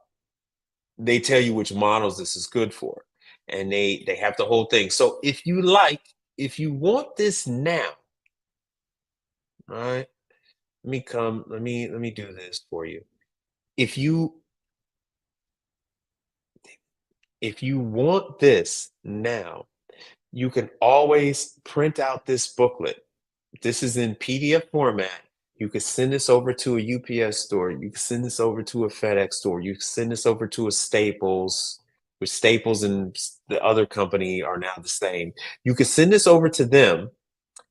they tell you which models this is good for, and they have the whole thing. So if you want this now, all right, let me do this for you. If you want this now, you can always print out this booklet. This is in PDF format. You can send this over to a UPS store. You can send this over to a FedEx store. You can send this over to a Staples, which Staples and the other company are now the same. You can send this over to them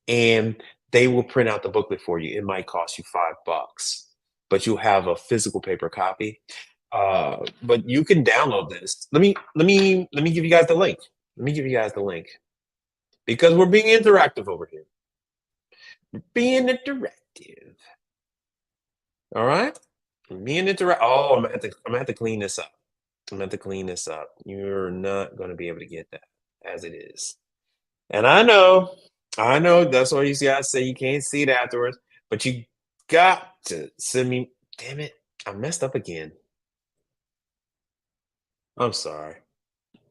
and they will print out the booklet for you. It might cost you $5, but you'll have a physical paper copy. But you can download this. Let me give you guys the link. Let me give you guys the link because we're being interactive over here. Being interactive. All right. Being interactive. Oh, I'm gonna have to clean this up. I'm gonna have to clean this up. You're not gonna be able to get that as it is. And I know that's why you see I say you can't see it afterwards, but you got to send me. Damn it. I messed up again. I'm sorry.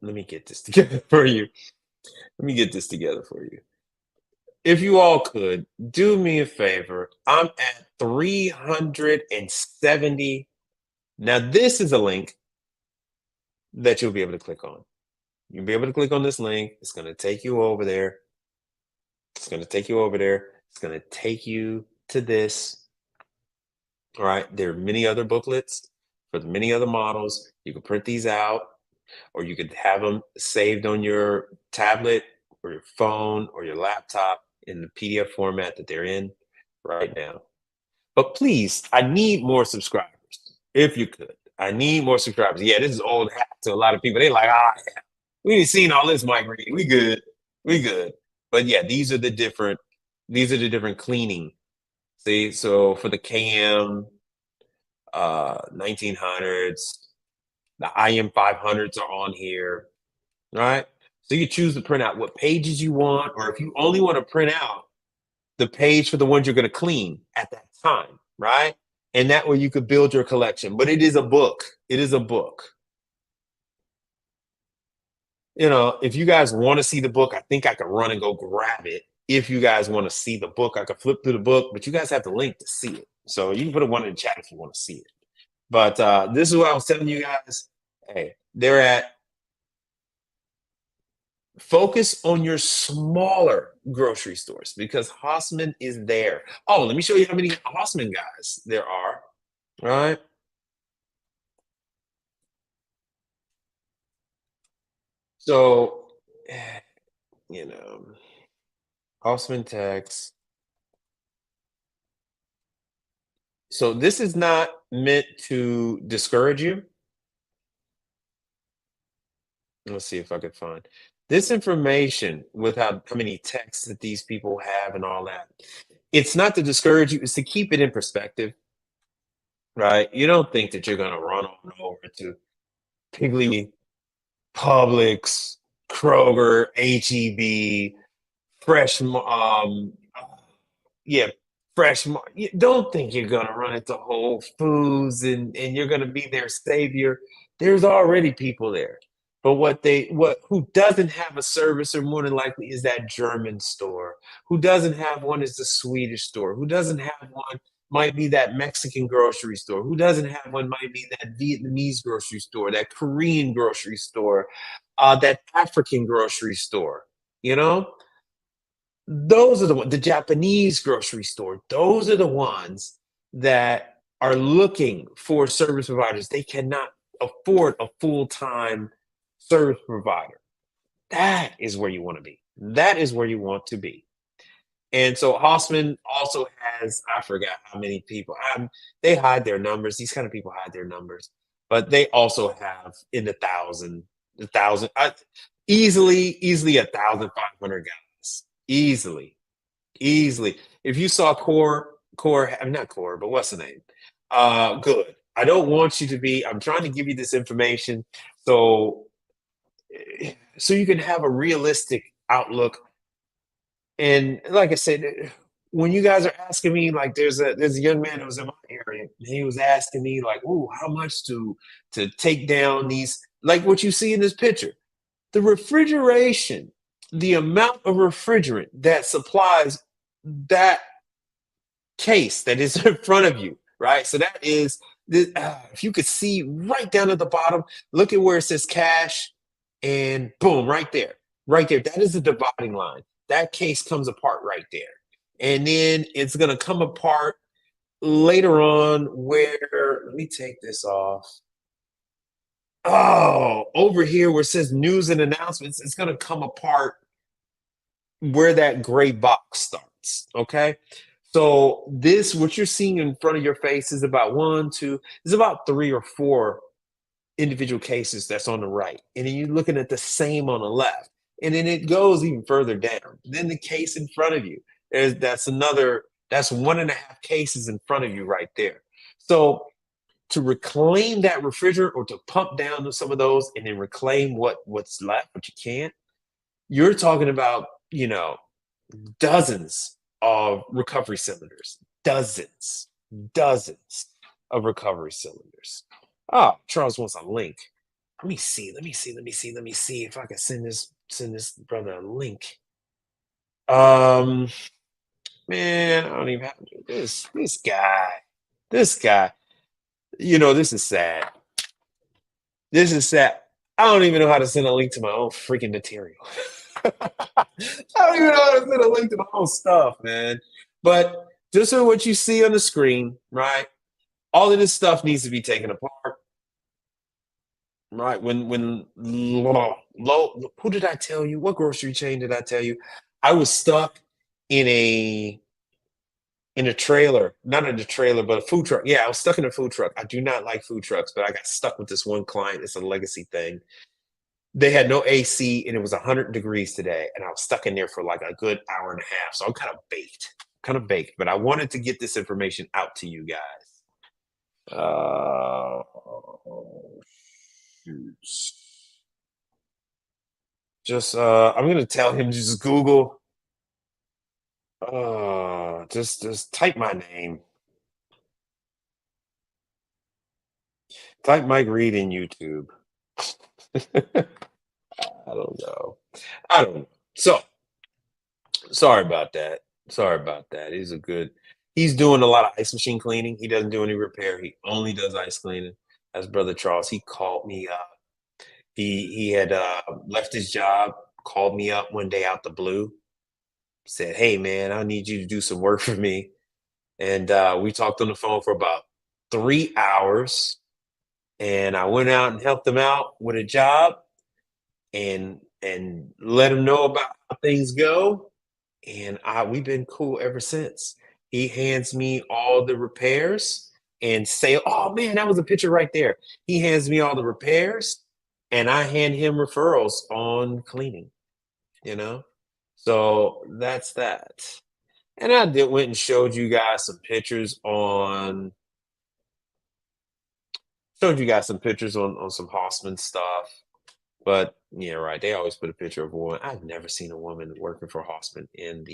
Let me get this together for you. Let me get this together for you. If you all could do me a favor, I'm at 370. Now, this is a link that you'll be able to click on. You'll be able to click on this link. It's going to take you over there. It's going to take you over there. It's going to take you to this. All right. There are many other booklets for the many other models. You can print these out, or you could have them saved on your tablet or your phone or your laptop in the PDF format that they're in right now. But please, I need more subscribers if you could. I need more subscribers. Yeah, this is old hat to a lot of people. They like, yeah, we ain't seen all this, Mike Reed. We good. We good. But yeah, these are the different cleaning. See, so for the KM 1900s, the IM 500s are on here, right? So you choose to print out what pages you want, or if you only want to print out the page for the ones you're going to clean at that time, right? And that way you could build your collection. But it is a book. It is a book. You know, if you guys want to see the book, I think I could run and go grab it. If you guys want to see the book, I could flip through the book, but you guys have the link to see it. So you can put a one in the chat if you want to see it. But this is what I was telling you guys. Hey, they're at focus on your smaller grocery stores because Hossman is there. Oh, let me show you how many Hossman guys there are. All right. So, you know, Osman text. So this is not meant to discourage you. Let's see if I could find this information with how many texts that these people have and all that. It's not to discourage you, it's to keep it in perspective, right? You don't think that you're gonna run on over to Piggly, Publix, Kroger, HEB, Fresh, yeah, you don't think you're gonna run into Whole Foods and you're gonna be their savior. There's already people there. But what who doesn't have a service or more than likely is that German store. Who doesn't have one is the Swedish store. Who doesn't have one might be that Mexican grocery store. Who doesn't have one might be that Vietnamese grocery store, that Korean grocery store, that African grocery store, you know? Those are the Japanese grocery store. Those are the ones that are looking for service providers. They cannot afford a full-time service provider. That is where you wanna be. That is where you want to be. And so Hossman also has, I forgot how many people. They hide their numbers. These kind of people hide their numbers, but they also have in the thousand, easily 1,500 guys. Easily, easily. If you saw I'm not Core, but what's the name? Good. I don't want you to be. I'm trying to give you this information so so you can have a realistic outlook. And like I said, when you guys are asking me, like there's a young man that was in my area, and he was asking me like, "Oh, how much to take down these like what you see in this picture, the refrigeration, the amount of refrigerant that supplies that case that is in front of you, right? So that is if you could see right down at the bottom, look at where it says cash, and boom, right there, right there. That is the dividing line. That case comes apart right there, and then it's gonna come apart later on. Where let me take this off. Oh, over here where it says news and announcements, it's gonna come apart where that gray box starts. Okay. So this, what you're seeing in front of your face is about one, two, is about three or four individual cases that's on the right. And then you're looking at the same on the left. And then it goes even further down. Then the case in front of you, that's 1.5 cases in front of you right there. So to reclaim that refrigerant or to pump down some of those and then reclaim what's left, but you can't, you're talking about, dozens of recovery cylinders, dozens of recovery cylinders. Oh, Charles wants a link. Let me see if I can send this brother a link. Um, man, I don't even have to do this. This guy. This is sad. This is sad. I don't even know how to send a link to my own freaking material. I don't even know how to send a link to my own stuff, man. But just so what you see on the screen, right? All of this stuff needs to be taken apart, right? When who did I tell you? What grocery chain did I tell you? I was stuck in a trailer, not in a trailer, but a food truck. Yeah, I was stuck in a food truck. I do not like food trucks, but I got stuck with this one client. It's a legacy thing. They had no AC and it was 100 degrees today, and I was stuck in there for like a good hour and a half. So I'm kind of baked, but I wanted to get this information out to you guys. Uh, shoot. Just I'm gonna tell him just Google. Just type my name. Type Mike Reed in YouTube. I don't know. I don't know. So sorry about that. Sorry about that. He's doing a lot of ice machine cleaning. He doesn't do any repair. He only does ice cleaning. That's Brother Charles. He called me up. He had left his job, called me up one day out the blue, said, "Hey man, I need you to do some work for me." And we talked on the phone for about 3 hours. And I went out and helped him out with a job and let him know about how things go. and we've been cool ever since. He hands me all the repairs and say, "Oh man, that was a picture right there." He hands me all the repairs, and I hand him referrals on cleaning. You know, so that's that. And I did went and showed you guys some pictures on some Hossman stuff. But yeah, right. They always put a picture of a woman. I've never seen a woman working for Hossman in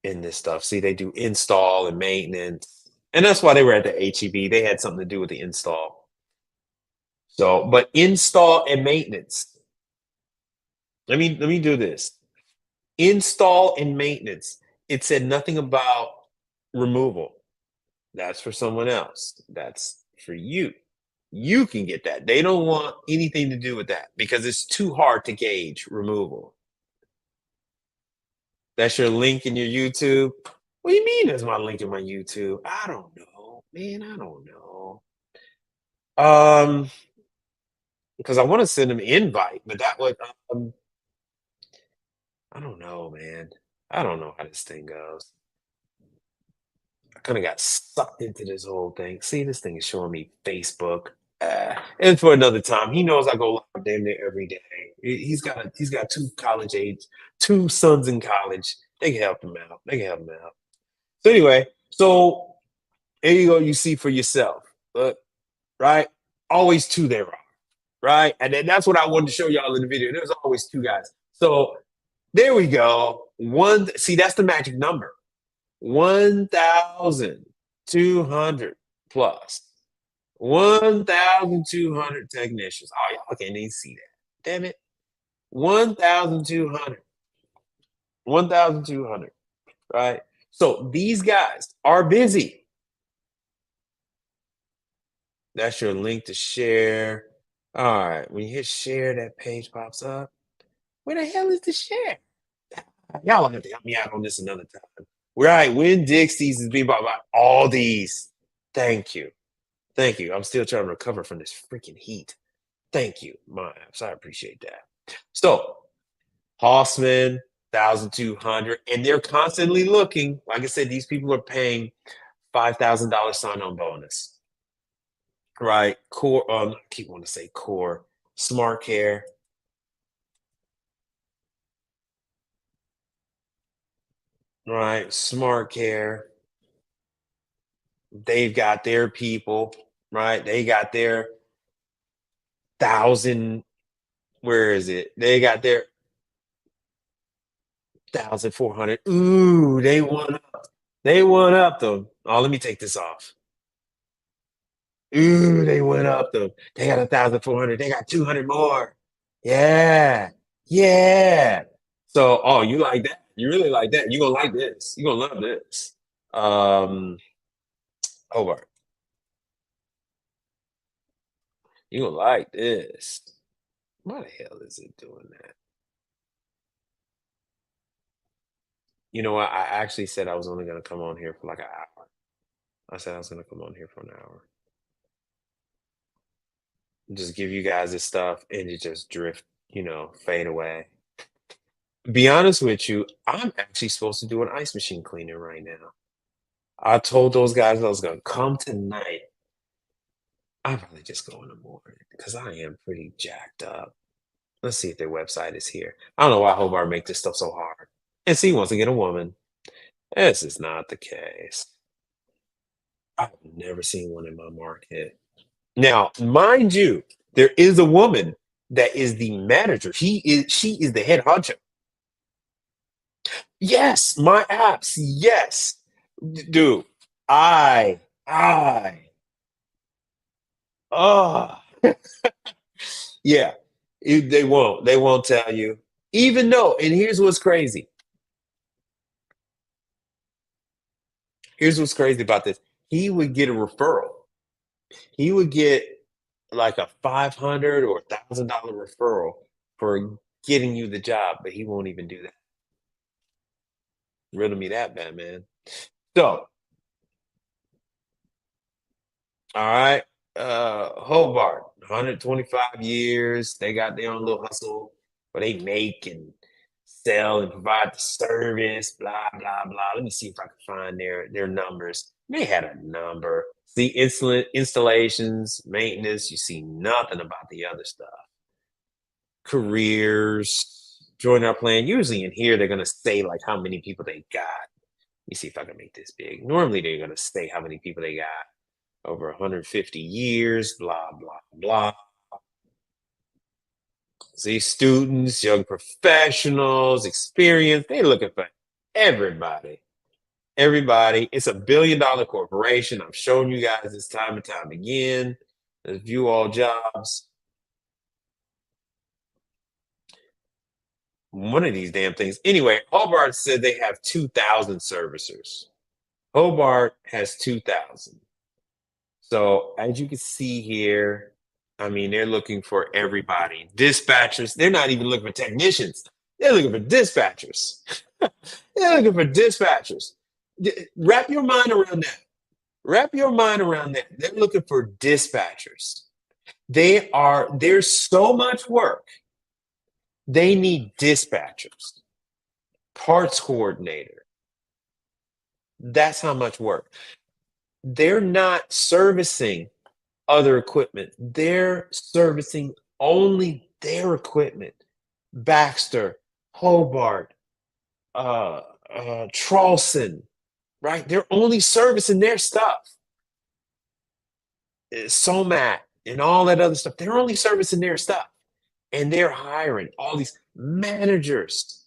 this stuff. See, they do install and maintenance. And that's why they were at the HEB. They had something to do with the install. So, but install and maintenance. Let me do this. Install and maintenance. It said nothing about removal. That's for someone else. That's for you. You can get that. They don't want anything to do with that because it's too hard to gauge removal. That's your link in your YouTube. What do you mean that's my link in my YouTube? I don't know, man. I don't know. Um, because I want to send them invite, but that would I don't know, man. I don't know how this thing goes. I kind of got sucked into this whole thing. See, this thing is showing me Facebook. And for another time, he knows I go live damn near every day. He's got two sons in college. They can help him out. They can help him out. So anyway, so there you go. You see for yourself. Look, right? Always two there are, right? And then that's what I wanted to show y'all in the video. There's always two guys. So there we go. See, that's the magic number. 1,200 plus. 1,200 technicians. Oh, y'all can't even see that. Damn it. 1,200. 1,200. Right? So these guys are busy. That's your link to share. All right. When you hit share, that page pops up. Where the hell is the share? Y'all will have to help me out on this another time. Right. When Dixie's is being bought by all these. Thank you. Thank you. I'm still trying to recover from this freaking heat. Thank you, my apps. I appreciate that. So, Hossman, 1,200, and they're constantly looking. Like I said, these people are paying $5,000 sign-on bonus, right? Core, I keep wanting to say Core, Smart Care, right? Smart Care. They've got their people, right? They got their thousand. Where is it? They got their 1,400. Ooh, they won up. They won up them. Oh, let me take this off. Ooh, they went up them. They got 1,400. They got 200 more. Yeah. Yeah. So, oh, you like that? You really like that? You're gonna like this. You're gonna love this. Um, Hobart, you're gonna like this. Why the hell is it doing that? You know what? I actually said I was only gonna come on here for like an hour. I said I was gonna come on here for an hour. Just give you guys this stuff and it just drift, fade away. Be honest with you, I'm actually supposed to do an ice machine cleaning right now. I told those guys I was gonna come tonight. I'll probably just go in the morning because I am pretty jacked up. Let's see if their website is here. I don't know why Hobart make this stuff so hard. And see, he wants to get a woman. This is not the case. I've never seen one in my market. Now, mind you, there is a woman that is the manager. She is the head honcho. Yes, my apps. Yes. Dude, I oh yeah. They won't. They won't tell you. Even though, and here's what's crazy. Here's what's crazy about this. He would get a referral. He would get like a 500 or $1,000 referral for getting you the job, but he won't even do that. Riddle me that, Batman. So, all right. Hobart, 125 years. They got their own little hustle where they make and sell and provide the service, blah, blah, blah. Let me see if I can find their numbers. They had a number. See, installations, maintenance, you see nothing about the other stuff. Careers, join our plan. Usually in here, they're going to say like how many people they got. Let me see if I can make this big. Normally, they're going to say how many people they got over 150 years, blah, blah, blah. See, students, young professionals, experience, they looking for everybody. Everybody. It's $1 billion corporation. I've shown you guys this time and time again. Let's view all jobs. One of these damn things. Anyway, Hobart said they have 2,000 servicers. Hobart has 2,000. So as you can see here, I mean, they're looking for everybody. Dispatchers, they're not even looking for technicians. They're looking for dispatchers. They're looking for dispatchers. Wrap your mind around that. Wrap your mind around that. They're looking for dispatchers. There's so much work. They need dispatchers, parts coordinator. That's how much work. They're not servicing other equipment. They're servicing only their equipment. Baxter, Hobart, Tralson, right? They're only servicing their stuff. Somat and all that other stuff. They're only servicing their stuff. And they're hiring all these managers,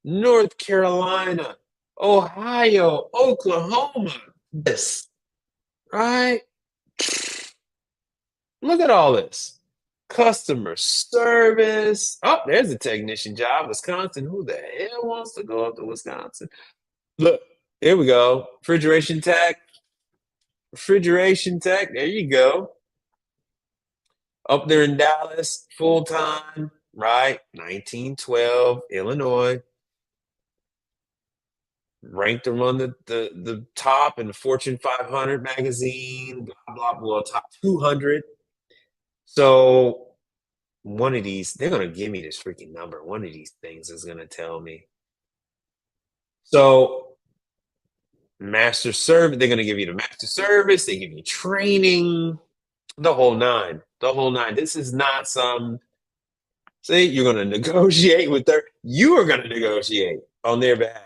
North Carolina, Ohio, Oklahoma, this, right? Look at all this. Customer service. Oh, there's a technician job. Wisconsin. Who the hell wants to go up to Wisconsin? Look, here we go. Refrigeration tech. Refrigeration tech. There you go. Up there in Dallas, full time, right? 1912, Illinois. Ranked among the top in the Fortune 500 magazine, blah, blah, blah, top 200. So one of these, they're going to give me this freaking number. One of these things is going to tell me. So master service, they're going to give you the master service. They give you training, the whole nine, the whole nine. This is not some, say you're going to negotiate with their, you are going to negotiate on their behalf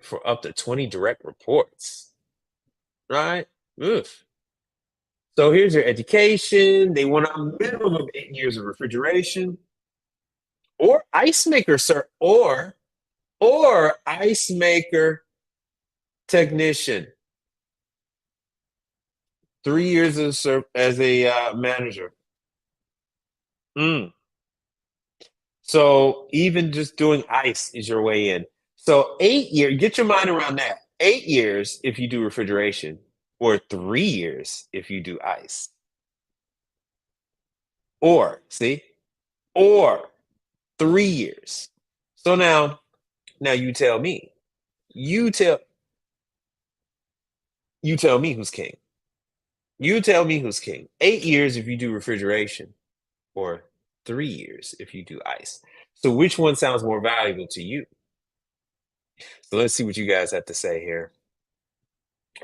for up to 20 direct reports, right? Oof. So here's your education. They want a minimum of 8 years of refrigeration or ice maker, sir, or ice maker technician. 3 years as a manager. Mm. So even just doing ice is your way in. So 8 years, get your mind around that. 8 years if you do refrigeration, or 3 years if you do ice. Or, see? Or 3 years. So now you tell me. You tell me who's king. You tell me who's king. 8 years if you do refrigeration, or 3 years if you do ice. So which one sounds more valuable to you? So let's see what you guys have to say here.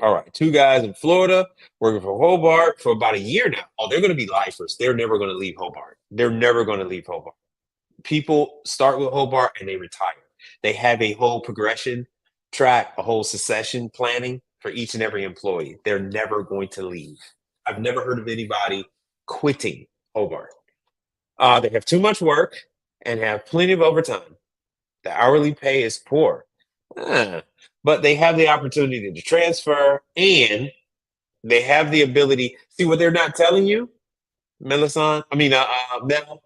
All right, two guys in Florida working for Hobart for about a year now. Oh, they're going to be lifers. They're never going to leave Hobart. They're never going to leave Hobart. People start with Hobart and they retire. They have a whole progression track, a whole succession planning for each and every employee. They're never going to leave. I've never heard of anybody quitting Hobart. They have too much work and have plenty of overtime. The hourly pay is poor. But they have the opportunity to transfer and they have the ability. See what they're not telling you, Melisande? I mean, Mel,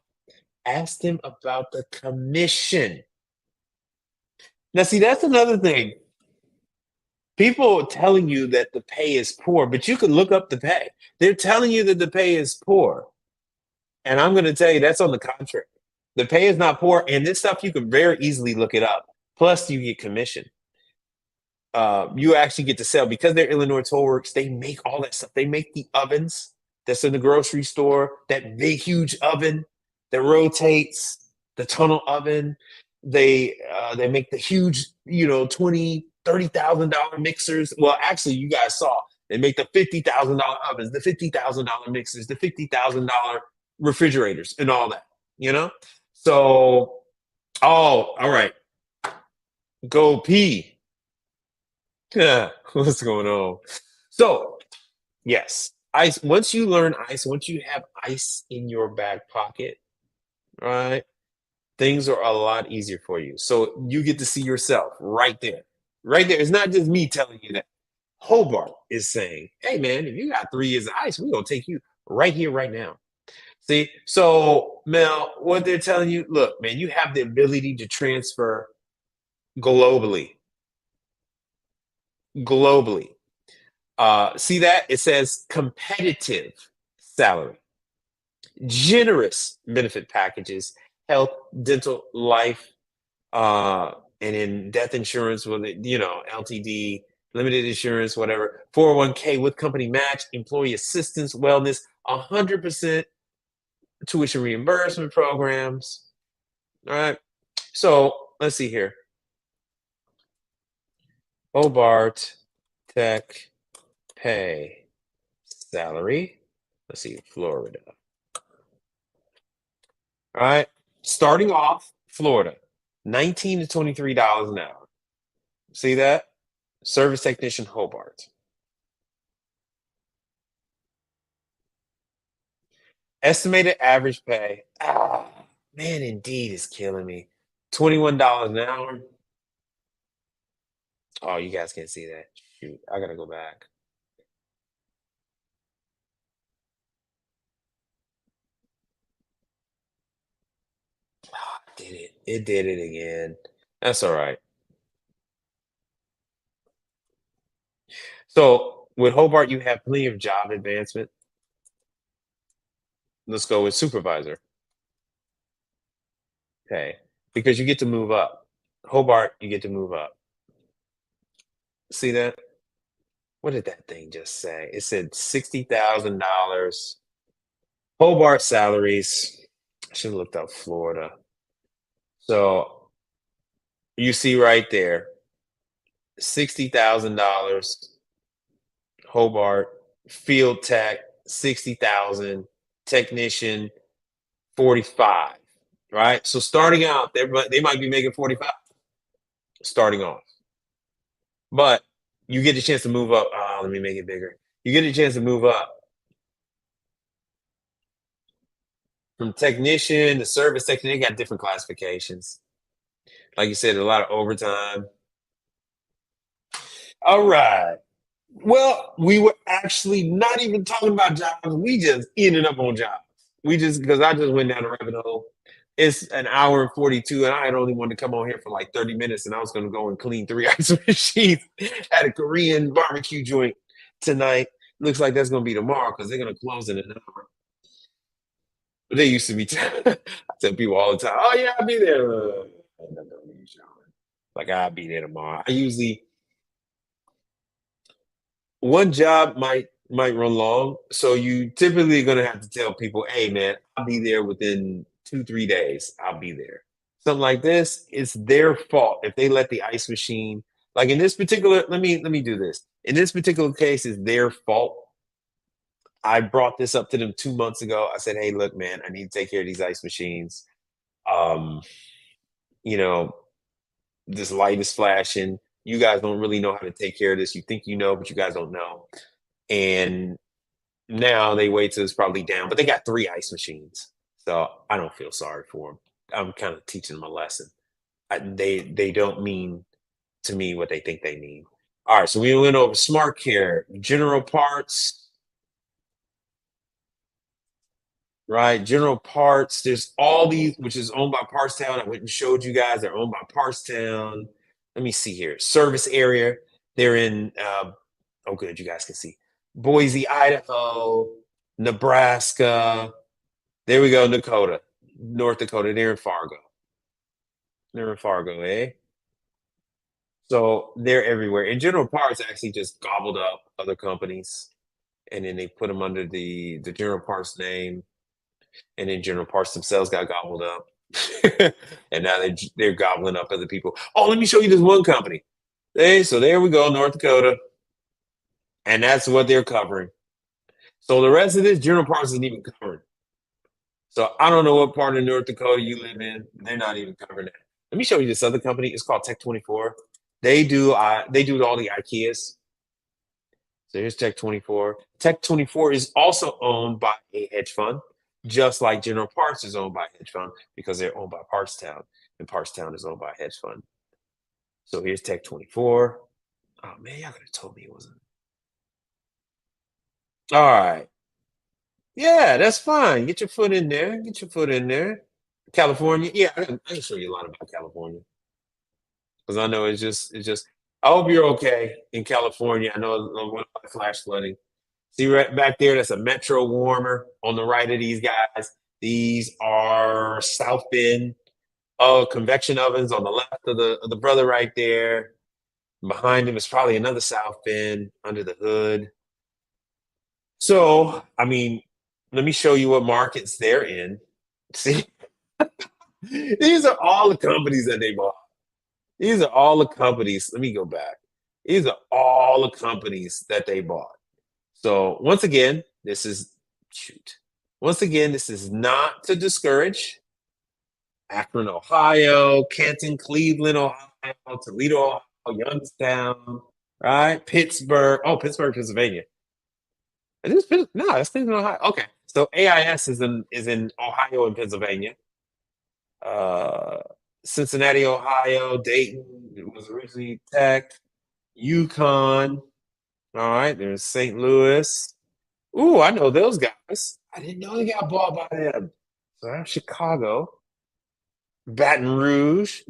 ask them about the commission. Now, see, that's another thing. People are telling you that the pay is poor, but you can look up the pay. They're telling you that the pay is poor. And I'm going to tell you that's on the contrary. The pay is not poor, and this stuff you can very easily look it up. Plus, you get commission. You actually get to sell because they're Illinois Tollworks. They make all that stuff. They make the ovens that's in the grocery store. That big, huge oven. that rotates, the tunnel oven. They make the huge, 20, $30,000 mixers. Well, actually, you guys saw they make the $50,000 ovens, the $50,000 mixers, the $50,000 refrigerators, and all that. You know. So, oh, all right, go pee. Yeah, what's going on? So, yes, ice. Once you learn ice, once you have ice in your back pocket, right? Things are a lot easier for you. So you get to see yourself right there. Right there. It's not just me telling you that. Hobart is saying, hey man, if you got 3 years of ice, we're gonna take you right here, right now. See, so Mel, what they're telling you, look, man, you have the ability to transfer globally. Globally. See that? It says competitive salary, generous benefit packages, health, dental, life, uh, and in death insurance with it, LTD, limited insurance, whatever, 401k with company match, employee assistance, wellness, 100% tuition reimbursement programs. All right. So let's see here. Hobart Tech pay salary. Let's see, Florida. All right. Starting off, Florida, 19 to $23 an hour. See that? Service technician Hobart. Estimated average pay. Man, Indeed is killing me. $21 an hour. Oh, you guys can't see that. Shoot, I gotta go back. Did it? It did it again. That's all right. So with Hobart, you have plenty of job advancement. Let's go with supervisor pay because you get to move up. Hobart, you get to move up. See that? What did that thing just say? It said $60,000. Hobart salaries. I should have looked up Florida. So you see right there, $60,000. Hobart field tech, 60,000. Technician, 45. Right. So starting out, they might be making 45 starting off, but you get the chance to move up. Let me make it bigger. You get a chance to move up from technician to service technician. They got different classifications. Like you said, a lot of overtime. All right. Well, we were actually not even talking about jobs. We just ended up on jobs. We just because I just went down the rabbit hole. It's an hour and 42, and I had only wanted to come on here for like 30 minutes, and I was going to go and clean 3 ice machines at a Korean barbecue joint tonight. Looks like that's going to be tomorrow because they're going to close in an hour. But they used to be, I tell people all the time, oh, yeah, I'll be there. Like, I'll be there tomorrow. I usually, one job might run long, so you typically gonna have to tell people, "Hey, man, I'll be there within 2 3 days. I'll be there." Something like this, it's their fault if they let the ice machine. Like in this particular, let me do this. In this particular case, it's their fault. I brought this up to them 2 months ago. I said, "Hey, look, man, I need to take care of these ice machines. Um, you know, this light is flashing. You guys don't really know how to take care of this. You think you know, but you guys don't know." And now they wait till it's probably down, but they got 3 ice machines, so I don't feel sorry for them. I'm kind of teaching them a lesson. They don't mean to me what they think they mean. All right, so we went over smart care, general parts, right? General parts. There's all these, which is owned by Parstown. I went and showed you guys. They're owned by Parstown. Let me see here. Service area. They're in. Oh, good. You guys can see Boise, Idaho, Nebraska. There we go, Dakota, North Dakota. They're in Fargo. They're in Fargo, eh? So they're everywhere. And General Parts actually just gobbled up other companies, and then they put them under the General Parts name. and then General Parts themselves got gobbled up. And now they're gobbling up other people. Oh, let me show you this one company. Hey, so there we go, North Dakota, and that's what they're covering. So the rest of this, General Parts isn't even covering. So I don't know what part of North Dakota you live in. They're not even covering that. Let me show you this other company. It's called Tech 24. They do all the IKEAs. So here's Tech 24. Tech 24 is also owned by a hedge fund, just like General Parts is owned by a hedge fund because they're owned by Partstown, and Partstown is owned by a hedge fund. So here's Tech 24. Oh man, y'all could have told me it wasn't. All right. Yeah, that's fine. Get your foot in there. Get your foot in there. California. Yeah, I can show you a lot about California because I know it's just. I hope you're okay in California. I know a lot of flash flooding. See right back there, that's a Metro warmer on the right of these guys. These are South Bend convection ovens on the left of the brother right there. Behind him is probably another South Bend under the hood. So, I mean, let me show you what markets they're in. See, these are all the companies that they bought. These are all the companies. Let me go back. These are all the companies that they bought. So once again, this is shoot. Once again, this is not to discourage Akron, Ohio, Canton, Cleveland, Ohio, Toledo, Ohio, Youngstown, right? Pittsburgh. Oh, Pittsburgh, Pennsylvania. No, that's Cleveland, Ohio. Okay, so AIS is in Ohio and Pennsylvania. Uh, Cincinnati, Ohio, Dayton. It was originally Tech, Yukon. All right, there's St. Louis. Ooh, I know those guys. I didn't know they got bought by them. So I'm Chicago, Baton Rouge,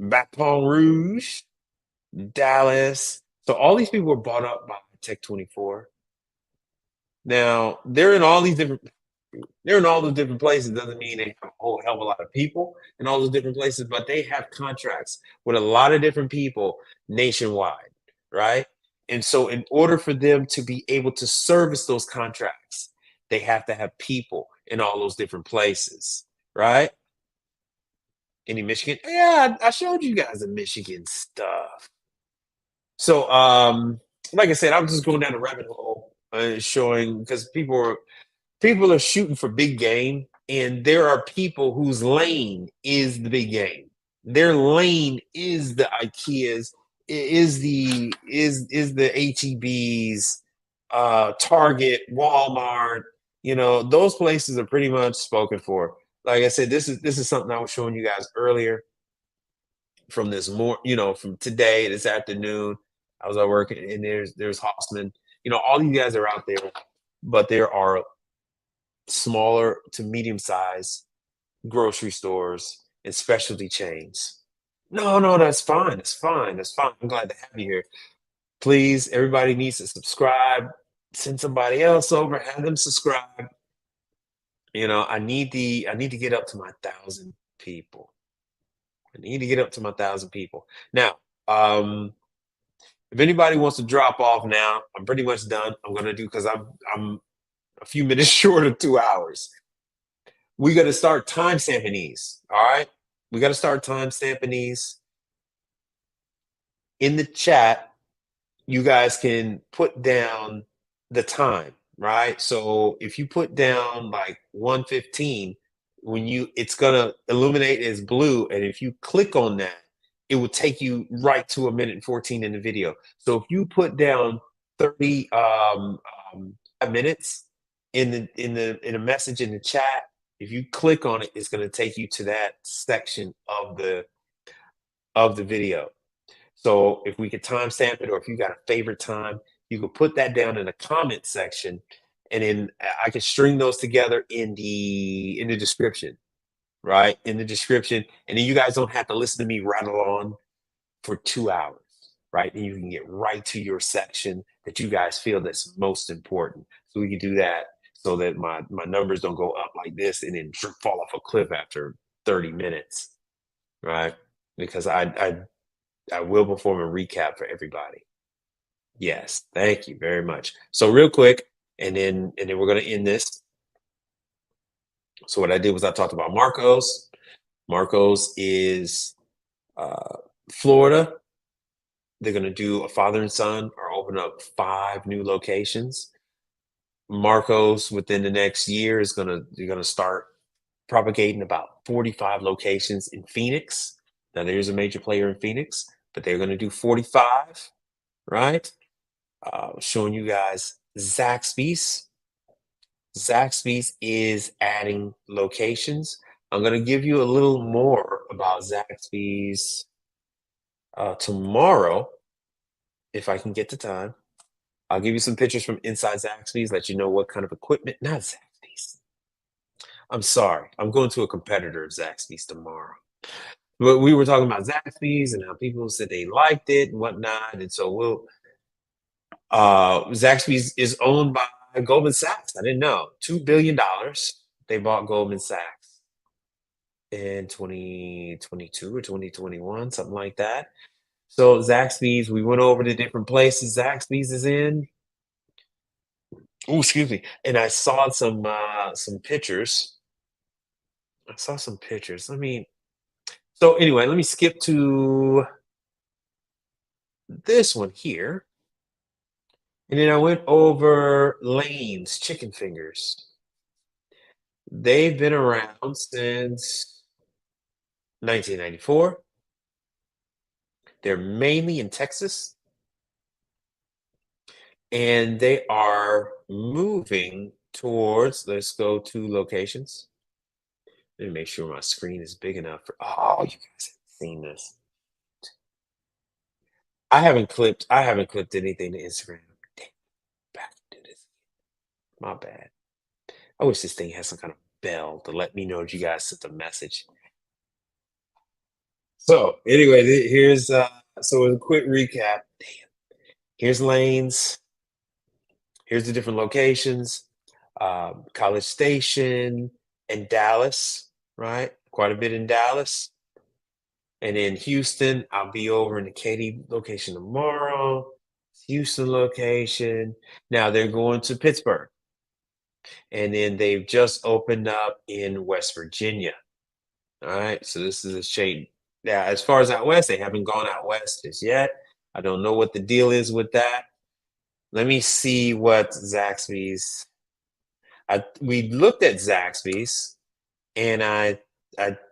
Dallas. So all these people were bought up by Tech 24. Now they're in all those different places. Doesn't mean they have a whole hell of a lot of people in all those different places, but they have contracts with a lot of different people nationwide, right? And so, in order for them to be able to service those contracts, they have to have people in all those different places, right? Any Michigan? Yeah, I showed you guys the Michigan stuff. So, like I said, I was just going down the rabbit hole, showing because people are shooting for big game, and there are people whose lane is the big game. Their lane is the IKEAs, is the HEBs, Target, Walmart. Those places are pretty much spoken for. Like I said, this is something I was showing you guys earlier from from today, this afternoon. I was at work, and there's Hoffman. All these guys are out there, but there are smaller to medium size grocery stores and specialty chains. No, no, that's fine. That's fine. That's fine. I'm glad to have you here. Please, everybody needs to subscribe. Send somebody else over, have them subscribe. I need to get up to my 1,000 people. I need to get up to my 1,000 people. Now, if anybody wants to drop off now, I'm pretty much done. I'm gonna do because I'm a few minutes short of 2 hours. We got to start time stamping these. All right. We got to start time stamping these in the chat. You guys can put down the time, right? So if you put down like 1:15, it's gonna illuminate as blue, and if you click on that, it will take you right to 1:14 in the video. So if you put down 30 minutes in a message in the chat, if you click on it, it's going to take you to that section of the video. So if we could timestamp it, or if you got a favorite time, you could put that down in the comment section, and then I can string those together in the description, right? In the description, and then you guys don't have to listen to me rattle on for 2 hours, right? And you can get right to your section that you guys feel that's most important. So we can do that so that my numbers don't go up like this and then fall off a cliff after 30 minutes, right? Because I will perform a recap for everybody. Yes, thank you very much. So real quick, and then we're gonna end this. So what I did was I talked about Marcos. Marcos is uh, Florida. They're going to do a father and son or open up 5 new locations. Marcos within the next year is going to you're going to start propagating about 45 locations in Phoenix. Now there's a major player in Phoenix, but they're going to do 45, right? Showing you guys Zaxby's. Zaxby's is adding locations. I'm going to give you a little more about Zaxby's tomorrow if I can get the time. I'll give you some pictures from inside Zaxby's, let you know what kind of equipment. Not Zaxby's. I'm sorry. I'm going to a competitor of Zaxby's tomorrow. But we were talking about Zaxby's and how people said they liked it and whatnot. And so Zaxby's is owned by Goldman Sachs. I didn't know. $2 billion. They bought Goldman Sachs in 2022 or 2021, something like that. So Zaxby's, we went over to different places Zaxby's is in. Oh, excuse me. And I saw some pictures. I saw some pictures. So anyway, let me skip to this one here. And then I went over Lane's Chicken Fingers. They've been around since 1994. They're mainly in Texas, and they are moving towards, let's go to locations. Let me make sure my screen is big enough for, oh, you guys haven't seen this. I haven't clipped anything to Instagram. Damn, back to do this. My bad. I wish this thing had some kind of bell to let me know that you guys sent a message. So anyway, here's so a quick recap. Damn. Here's lanes. Here's the different locations. College Station and Dallas, right? Quite a bit in Dallas. And in Houston, I'll be over in the Katy location tomorrow. Houston location. Now they're going to Pittsburgh. And then they've just opened up in West Virginia. All right. So this is a shade. Now, as far as out west, they haven't gone out west just yet. I don't know what the deal is with that. Let me see what Zaxby's. We looked at Zaxby's and I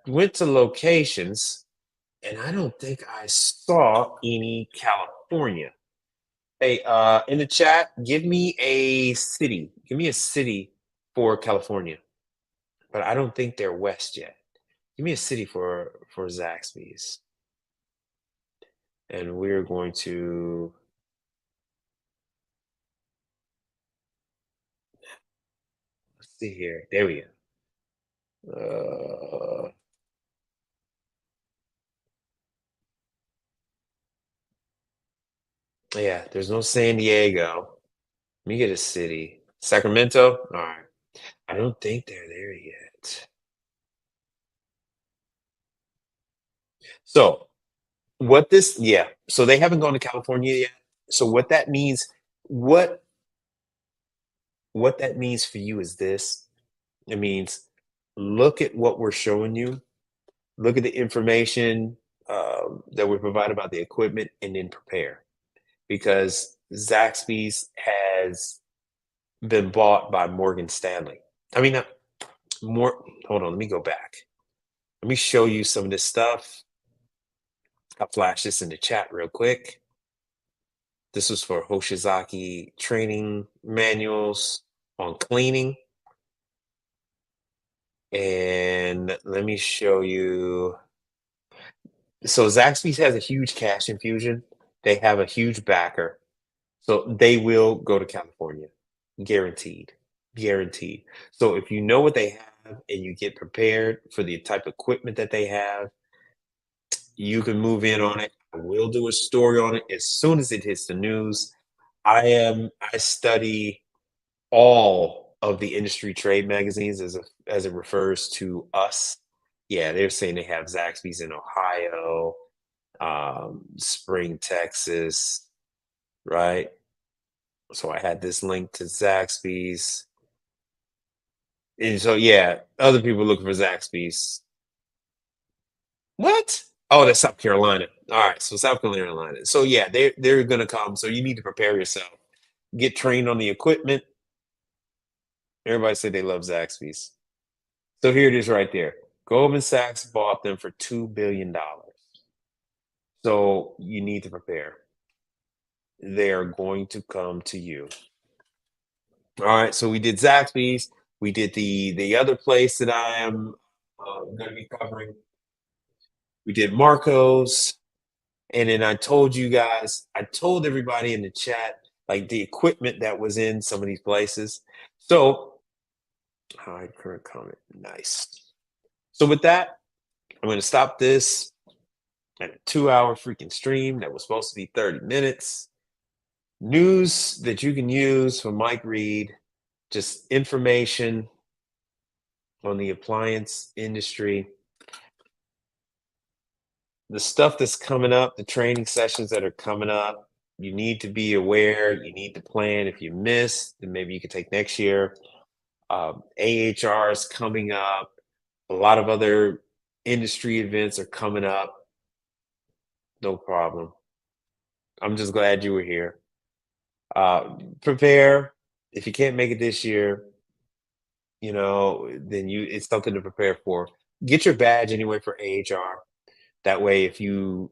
went to locations and I don't think I saw any California. Hey, in the chat, give me a city. Give me a city for California. But I don't think they're west yet. Give me a city for Zaxby's. And we're going to let's see here. There we go. Yeah, there's no San Diego. Let me get a city. Sacramento? All right. I don't think they're there yet. So yeah. So they haven't gone to California yet. So what what that means for you is this. It means look at what we're showing you. Look at the information that we provide about the equipment and then prepare. Because Zaxby's has been bought by Morgan Stanley. I mean, more. Hold on, let me go back. Let me show you some of this stuff. I'll flash this in the chat real quick. This was for Hoshizaki training manuals on cleaning. And let me show you. So Zaxby's has a huge cash infusion. They have a huge backer. So they will go to California. Guaranteed. Guaranteed. So if you know what they have and you get prepared for the type of equipment that they have, you can move in on it. I will do a story on it as soon as it hits the news. I study all of the industry trade magazines as it refers to us. Yeah, they're saying they have Zaxby's in Ohio, Spring, Texas, right? So I had this link to Zaxby's. And so yeah, other people looking for Zaxby's. What? Oh, that's South Carolina. All right, so South Carolina. So yeah, they're gonna come. So you need to prepare yourself. Get trained on the equipment. Everybody said they love Zaxby's. So here it is right there. Goldman Sachs bought them for $2 billion. So you need to prepare. They are going to come to you. All right. So we did Zaxby's. We did the other place that I am going to be covering. We did Marco's, and then I told you guys. I told everybody in the chat like the equipment that was in some of these places. So, hide current comment. Nice. So with that, I'm going to stop this at a 2 hour freaking stream that was supposed to be 30 minutes. News that you can use from Mike Reed, just information on the appliance industry, the stuff that's coming up, the training sessions that are coming up. You need to be aware, you need to plan. If you miss, then maybe you can take next year. AHR is coming up, a lot of other industry events are coming up. No problem. I'm just glad you were here. Prepare. If you can't make it this year, then it's something to prepare for. Get your badge anyway for AHR. That way, if you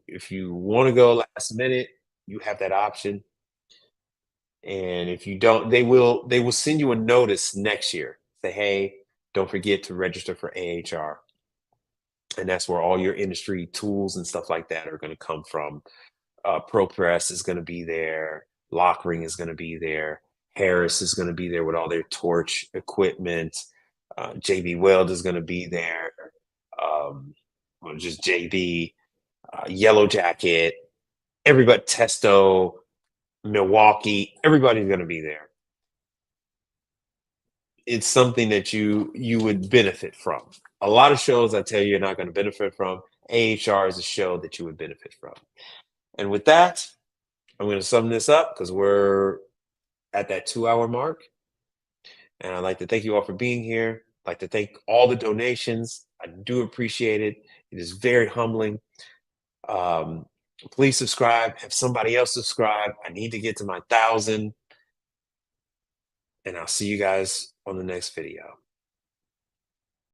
want to go last minute, you have that option. And if you don't, they will send you a notice next year. Say, hey, don't forget to register for AHR. And that's where all your industry tools and stuff like that are going to come from. ProPress is going to be there. Lockring is going to be there. Harris is going to be there with all their torch equipment. JB Weld is going to be there. Well, just JB, Yellow Jacket, everybody, Testo, Milwaukee, everybody's going to be there. It's something that you would benefit from. A lot of shows I tell you you're not going to benefit from. AHR is a show that you would benefit from. And with that, I'm going to sum this up because we're at that 2 hour mark. And I'd like to thank you all for being here. I'd like to thank all the donations. I do appreciate it. It is very humbling. Um, Please subscribe. Have somebody else subscribe. I need to get to my 1,000. And I'll see you guys on the next video.